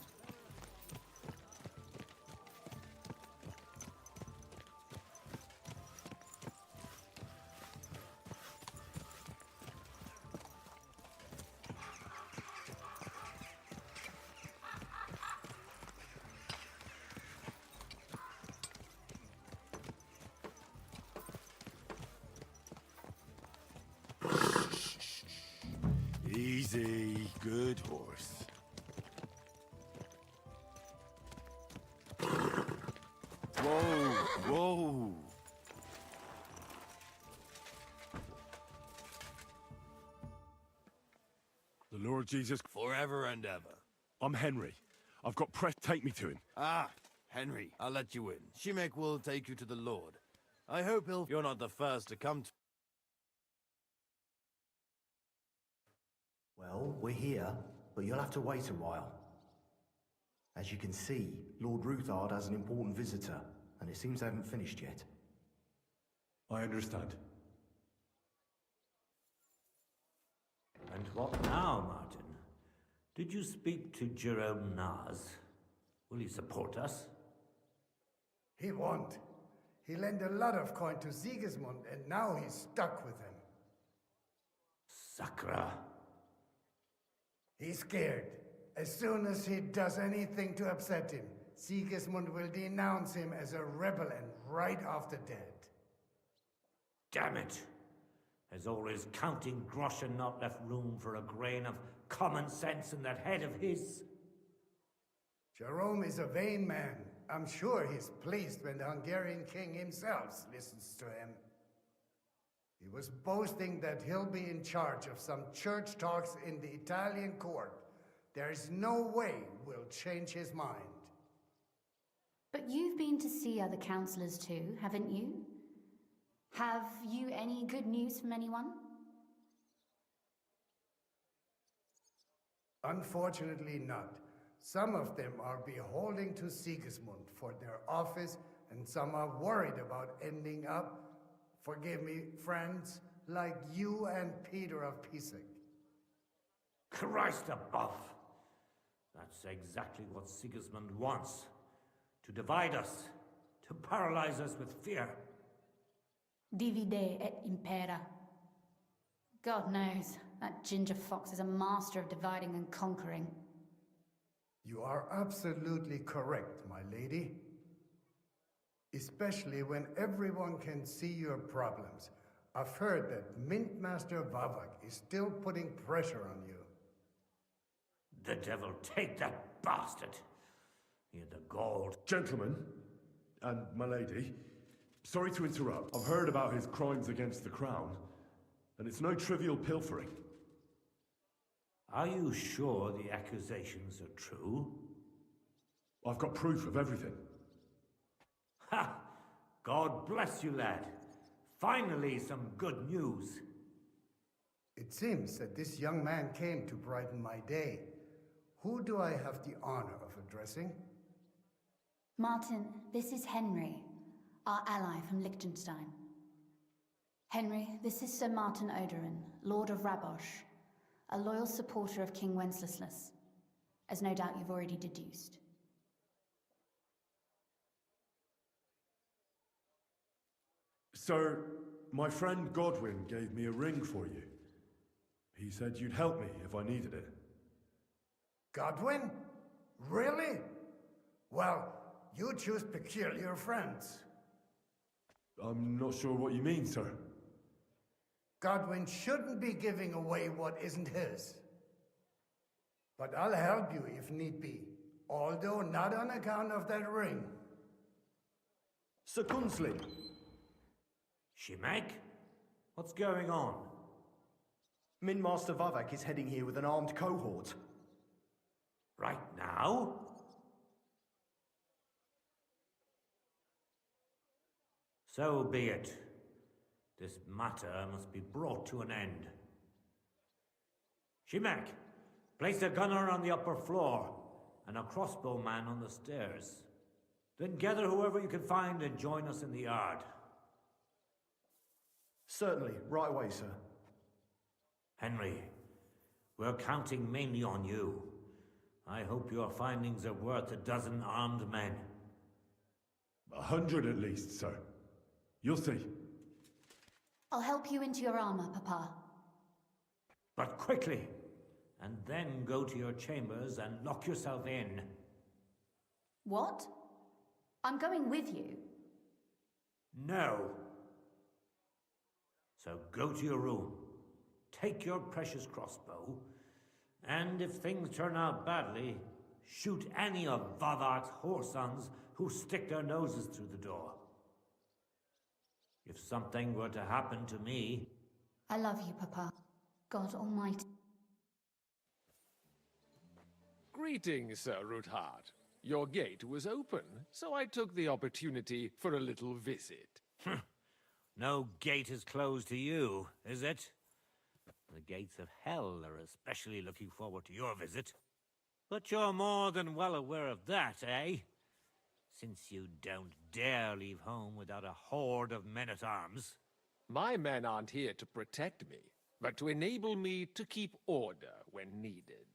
Easy, good horse. Whoa, whoa. The Lord Jesus, Forever and ever. I'm Henry. I've got press. Take me to him. Ah, Henry, I'll let you in. Shimek will take you to the Lord. I hope he'll... You're not the first to come to... Well, we're here, but you'll have to wait a while. As you can see, Lord Ruthard has an important visitor, and it seems they haven't finished yet. I understand. And what now, Martin? Did you speak to Jerome Nas? Will he support us? He won't. He lent a lot of coin to Sigismund, and now he's stuck with him. Sakra. He's scared. As soon as he does anything to upset him, Sigismund will denounce him as a rebel and right off the dead. Damn it! As always, counting groschen not left room for a grain of common sense in that head of his. Jerome is a vain man. I'm sure he's pleased when the Hungarian king himself listens to him. He was boasting that he'll be in charge of some church talks in the Italian court. There is no way we'll change his mind. But you've been to see other councillors too, haven't you? Have you any good news from anyone? Unfortunately not. Some of them are beholden to Sigismund for their office, and some are worried about ending up, forgive me, friends, like you and Peter of Pisek. Christ above! That's exactly what Sigismund wants. To divide us, to paralyze us with fear. Divide et impera. God knows, that ginger fox is a master of dividing and conquering. You are absolutely correct, my lady. Especially when everyone can see your problems. I've heard that Mint Master Vavak is still putting pressure on you. The devil take that bastard! He had the gold. Gentlemen, and my lady, Sorry to interrupt. I've heard about his crimes against the crown, and it's no trivial pilfering. Are you sure the accusations are true? I've got proof of everything. Ha! God bless you, lad. Finally, some good news. It seems that this young man came to brighten my day. Who do I have the honor of addressing? Martin, this is Henry, our ally from Liechtenstein. Henry, this is Sir Martin Odorin, Lord of Rabosh, a loyal supporter of King Wenceslas, as no doubt you've already deduced. Sir, my friend Godwin gave me a ring for you. He said you'd help me if I needed it. Godwin? Really? Well, you choose peculiar friends. I'm not sure what you mean, sir. Godwin shouldn't be giving away what isn't his. But I'll help you if need be, although not on account of that ring. Sir Gunsling! Shimek? What's going on? Min Master Vavak is heading here with an armed cohort. Right now? So be it. This matter must be brought to an end. Shimek, place a gunner on the upper floor and a crossbowman on the stairs. Then gather whoever you can find and join us in the yard. Certainly, right away, sir. Henry, we're counting mainly on you. I hope your findings are worth a dozen armed men. 100 at least, sir. You'll see. I'll help you into your armor, Papa. But quickly, and then go to your chambers and lock yourself in. What? I'm going with you. No. So go to your room, take your precious crossbow, and if things turn out badly, shoot any of Vavak's whoresons who stick their noses through the door. If something were to happen to me... I love you, Papa. God Almighty. Greetings, Sir Ruthard. Your gate was open, so I took the opportunity for a little visit. No gate is closed to you, is it? The gates of hell are especially looking forward to your visit. But you're more than well aware of that, eh? Since you don't dare leave home without a horde of men-at-arms. My men aren't here to protect me, but to enable me to keep order when needed.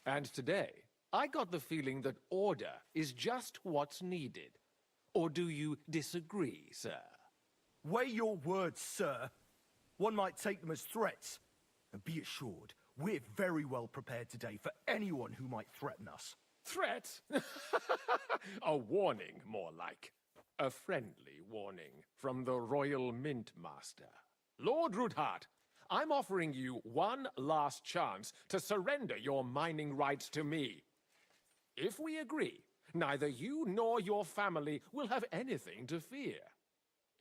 And today, I got the feeling that order is just what's needed. Or do you disagree, sir? Weigh your words, sir. One might take them as threats. And be assured, we're very well prepared today for anyone who might threaten us. Threat? A warning, more like. A friendly warning from the Royal Mint Master. Lord Ruthard, I'm offering you one last chance to surrender your mining rights to me. If we agree, neither you nor your family will have anything to fear.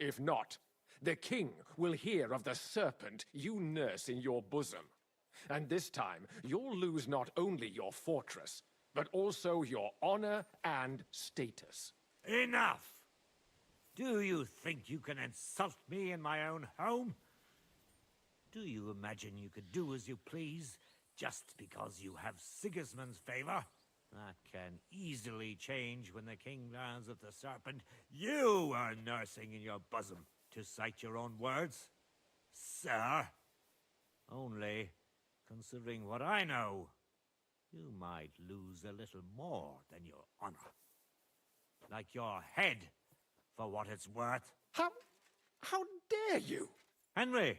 If not, the king will hear of the serpent you nurse in your bosom. And this time, you'll lose not only your fortress, but also your honor and status. Enough! Do you think you can insult me in my own home? Do you imagine you could do as you please, just because you have Sigismund's favor? That can easily change when the king learns of the serpent you are nursing in your bosom, to cite your own words, sir. Only, considering what I know, you might lose a little more than your honor. Like your head, for what it's worth. How dare you? Henry,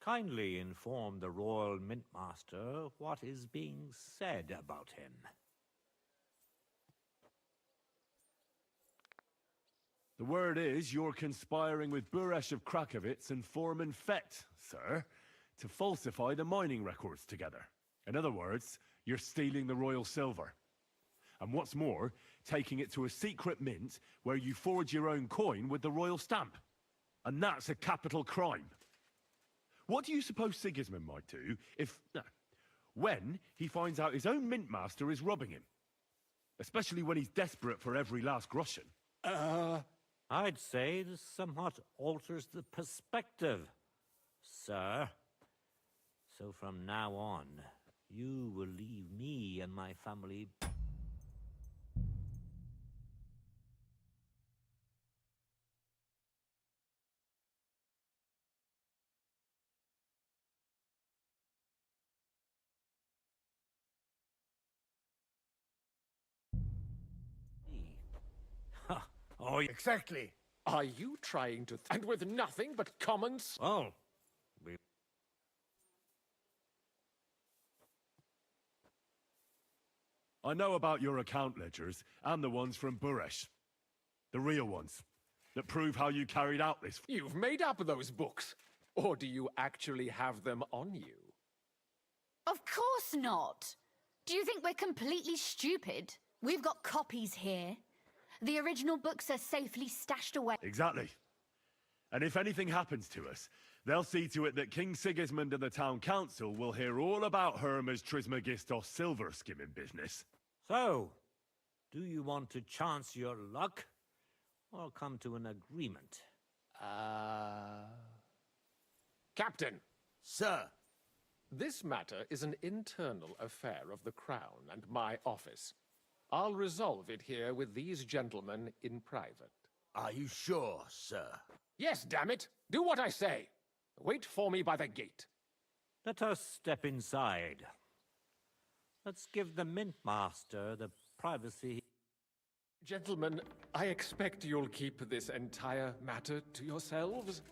kindly inform the Royal Mint Master what is being said about him. The word is you're conspiring with Buresh of Krakowitz and Foreman Fett, sir, to falsify the mining records together. In other words, you're stealing the royal silver. And what's more, taking it to a secret mint where you forge your own coin with the royal stamp. And that's a capital crime. What do you suppose Sigismund might do when he finds out his own mint master is robbing him? Especially when he's desperate for every last groschen. I'd say this somewhat alters the perspective, sir. So from now on, you will leave me and my family. Oh, exactly. Are you trying to... and with nothing but commons? Oh, I know about your account ledgers and the ones from Buresh. The real ones, that prove how you carried out this. You've made up those books. Or do you actually have them on you? Of course not. Do you think we're completely stupid? We've got copies here. The original books are safely stashed away. Exactly. And if anything happens to us, they'll see to it that King Sigismund and the town council will hear all about Hermes Trismegistos silver skimming business. so, do you want to chance your luck, or come to an agreement? Captain! Sir! This matter is an internal affair of the Crown and my office. I'll resolve it here with these gentlemen in private. Are you sure, sir? Yes, damn it! Do what I say! Wait for me by the gate. Let us step inside. Let's give the Mint Master the privacy. Gentlemen, I expect you'll keep this entire matter to yourselves.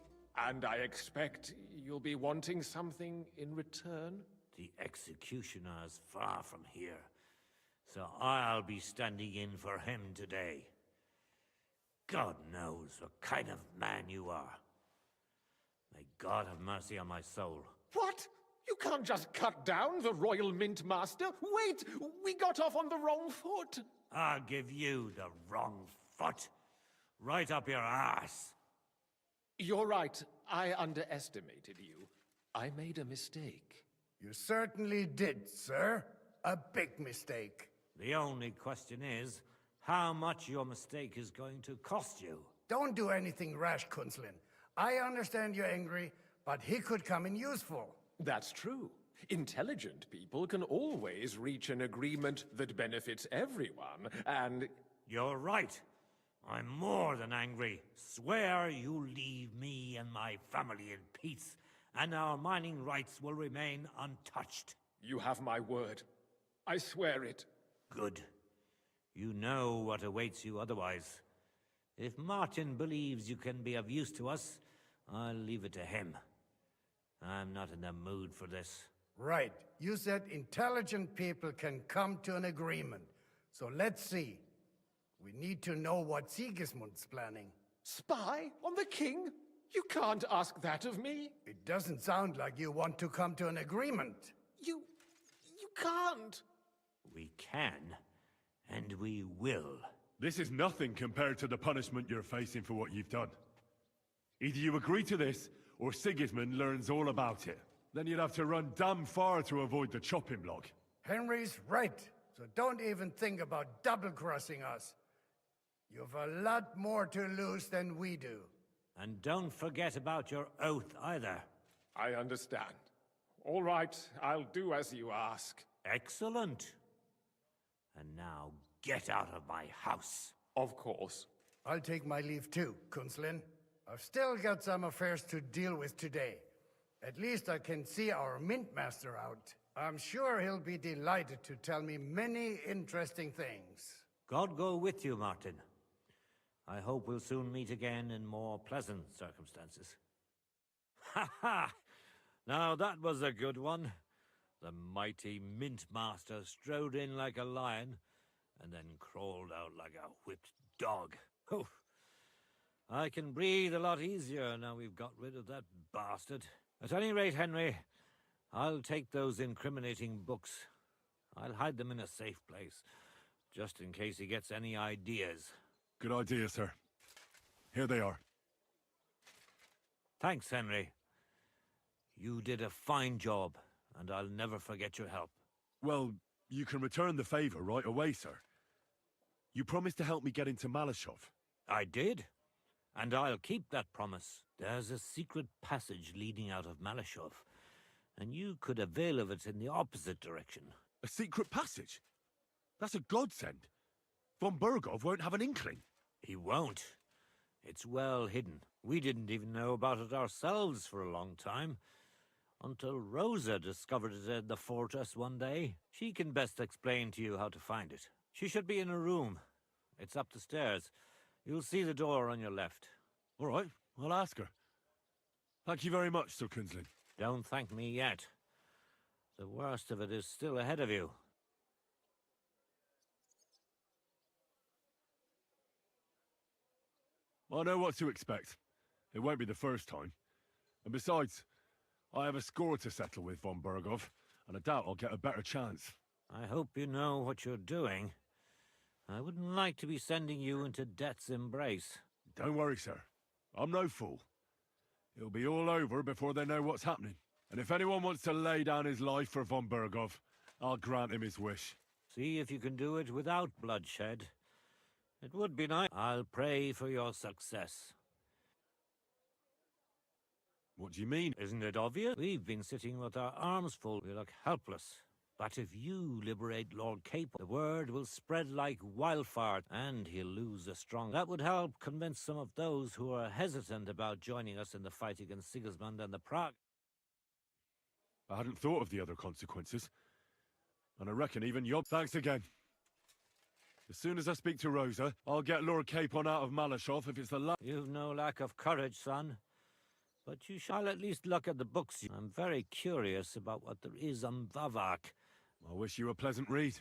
And I expect you'll be wanting something in return. The executioner's far from here, so I'll be standing in for him today. God knows what kind of man you are. May God have mercy on my soul. What? You can't just cut down the Royal Mint Master. Wait! We got off on the wrong foot. I'll give you the wrong foot. Right up your ass. You're right. I underestimated you. I made a mistake. You certainly did, sir. A big mistake. The only question is, how much your mistake is going to cost you. Don't do anything rash, Kunslin. I understand you're angry, but he could come in useful. That's true. Intelligent people can always reach an agreement that benefits everyone, and... You're right. I'm more than angry. Swear you leave me and my family in peace, and our mining rights will remain untouched. You have my word. I swear it. Good. You know what awaits you otherwise. If Martin believes you can be of use to us, I'll leave it to him. I'm not in the mood for this. Right. You said intelligent people can come to an agreement. So let's see. We need to know what Sigismund's planning. Spy on the king? You can't ask that of me. It doesn't sound like you want to come to an agreement. You can't. We can, and we will. This is nothing compared to the punishment you're facing for what you've done. Either you agree to this, or Sigismund learns all about it. Then you'd have to run damn far to avoid the chopping block. Henry's right, so don't even think about double-crossing us. You've a lot more to lose than we do. And don't forget about your oath either. I understand. All right, I'll do as you ask. Excellent. And now get out of my house. Of course. I'll take my leave too, Kunslin. I've still got some affairs to deal with today. At least I can see our Mint Master out. I'm sure he'll be delighted to tell me many interesting things. God go with you, Martin. I hope we'll soon meet again in more pleasant circumstances. Ha ha! Now that was a good one. The mighty Mint Master strode in like a lion, and then crawled out like a whipped dog. Oof. I can breathe a lot easier now we've got rid of that bastard. At any rate, Henry, I'll take those incriminating books. I'll hide them in a safe place. just in case he gets any ideas. Good idea, sir. Here they are. Thanks, Henry. You did a fine job, and I'll never forget your help. Well, you can return the favor right away, sir. You promised to help me get into Malashov. I did, and I'll keep that promise. There's a secret passage leading out of Malashov, and you could avail of it in the opposite direction. A secret passage? That's a godsend. Von Burgov won't have an inkling. He won't. It's well hidden. We didn't even know about it ourselves for a long time, until Rosa discovered it in the fortress one day. She can best explain to you how to find it. She should be in a room. It's up the stairs. You'll see the door on your left. All right, I'll ask her. Thank you very much, Sir Kinsling. Don't thank me yet. The worst of it is still ahead of you. I know what to expect. It won't be the first time. And besides, I have a score to settle with Von Burgov, and I doubt I'll get a better chance. I hope you know what you're doing. I wouldn't like to be sending you into death's embrace. Don't worry, sir. I'm no fool. It'll be all over before they know what's happening. And if anyone wants to lay down his life for Von Burgov, I'll grant him his wish. See if you can do it without bloodshed. It would be nice. I'll pray for your success. What do you mean? Isn't it obvious? We've been sitting with our arms full. We look helpless. But if you liberate Lord Capel, the word will spread like wildfire, and he'll lose a strong... That would help convince some of those who are hesitant about joining us in the fight against Sigismund and the Prague. I hadn't thought of the other consequences. And I reckon even your... Thanks again. As soon as I speak to Rosa, I'll get Lord Capon out of Malashov if it's the last... You've no lack of courage, son. But you shall at least look at the books. I'm very curious about what there is on Vavak. I wish you a pleasant read.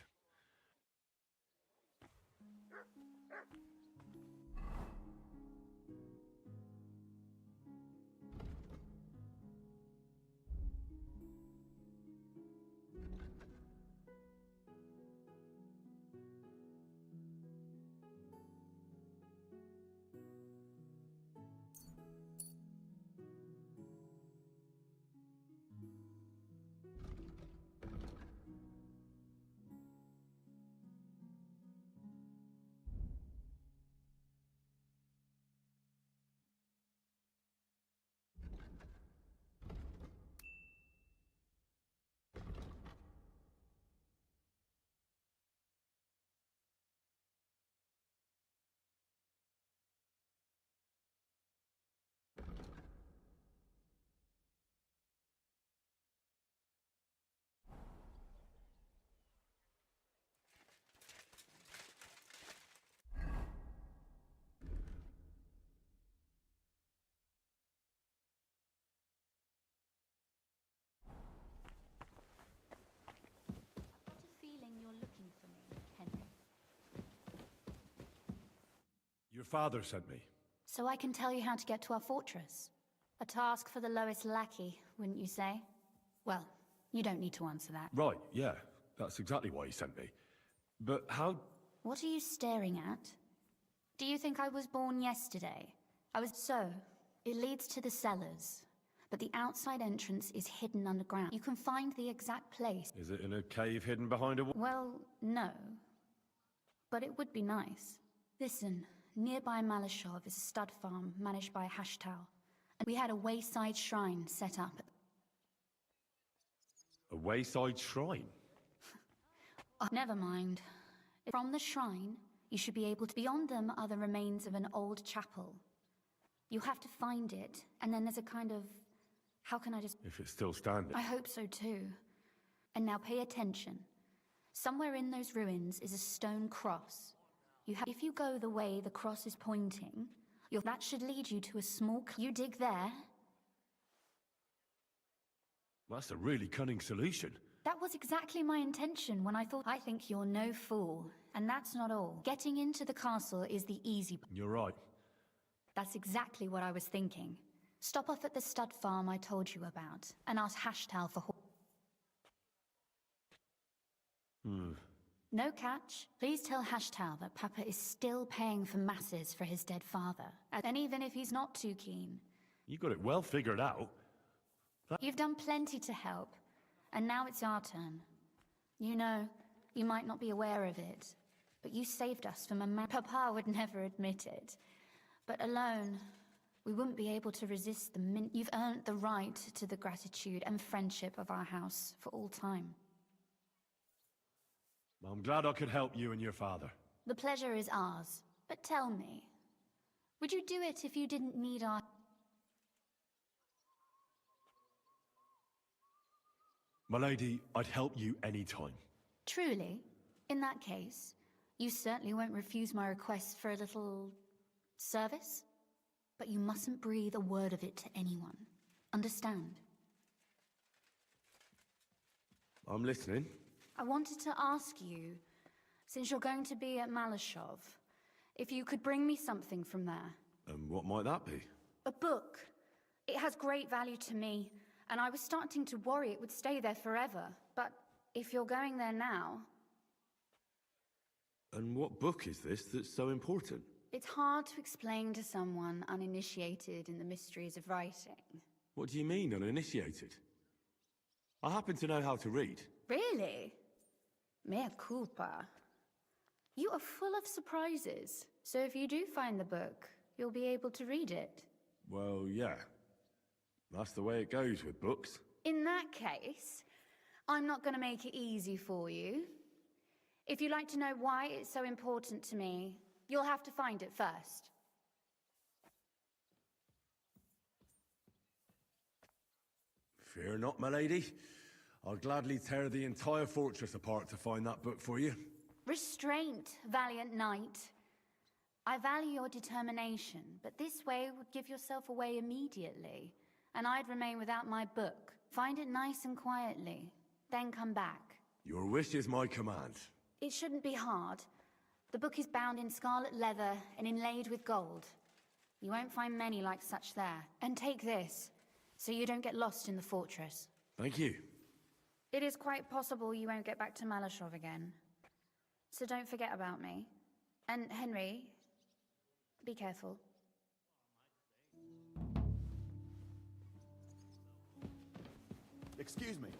Your father sent me. So I can tell you how to get to our fortress. A task for the lowest lackey, wouldn't you say? Well, you don't need to answer that. Right, yeah. That's exactly why he sent me. But how... What are you staring at? Do you think I was born yesterday? So, it leads to the cellars. But the outside entrance is hidden underground. You can find the exact place. Is it in a cave hidden behind a wall? Well, no. But it would be nice. Listen, nearby Malashov is a stud farm managed by Hashtal. And we had a wayside shrine set up. A wayside shrine? Never mind. From the shrine, you should be able to... Beyond them are the remains of an old chapel. You have to find it, and then there's a kind of... How can I just... If it's still standing. I hope so too. And now pay attention. Somewhere in those ruins is a stone cross. If you go the way the cross is pointing, that should lead you to a small... You dig there. That's a really cunning solution. That was exactly my intention when I thought... I think you're no fool. And that's not all. Getting into the castle is the easy... You're right. That's exactly what I was thinking. Stop off at the stud farm I told you about, and ask Hashtal for... No catch. Please tell Hashtal that Papa is still paying for masses for his dead father. And even if he's not too keen. You got it well figured out. You've done plenty to help. And now it's our turn. You know, you might not be aware of it, but you saved us from a man. Papa would never admit it. But alone, we wouldn't be able to resist the mint. You've earned the right to the gratitude and friendship of our house for all time. I'm glad I could help you and your father. The pleasure is ours. But tell me, would you do it if you didn't need our... My lady, I'd help you any time. Truly? In that case, you certainly won't refuse my request for a little... service? But you mustn't breathe a word of it to anyone. Understand? I'm listening. I wanted to ask you, since you're going to be at Malashov, if you could bring me something from there. And what might that be? A book. It has great value to me, and I was starting to worry it would stay there forever. But if you're going there now... And what book is this that's so important? It's hard to explain to someone uninitiated in the mysteries of writing. What do you mean, uninitiated? I happen to know how to read. Really? Mea culpa. You are full of surprises. So if you do find the book, you'll be able to read it. Well, yeah. That's the way it goes with books. In that case, I'm not going to make it easy for you. If you'd like to know why it's so important to me, you'll have to find it first. Fear not, my lady. I'll gladly tear the entire fortress apart to find that book for you. Restraint, valiant knight. I value your determination, but this way would give yourself away immediately, and I'd remain without my book. Find it nice and quietly, then come back. Your wish is my command. It shouldn't be hard. The book is bound in scarlet leather and inlaid with gold. You won't find many like such there. And take this, so you don't get lost in the fortress. Thank you. It is quite possible you won't get back to Malashov again. So don't forget about me. And Henry, be careful. Excuse me.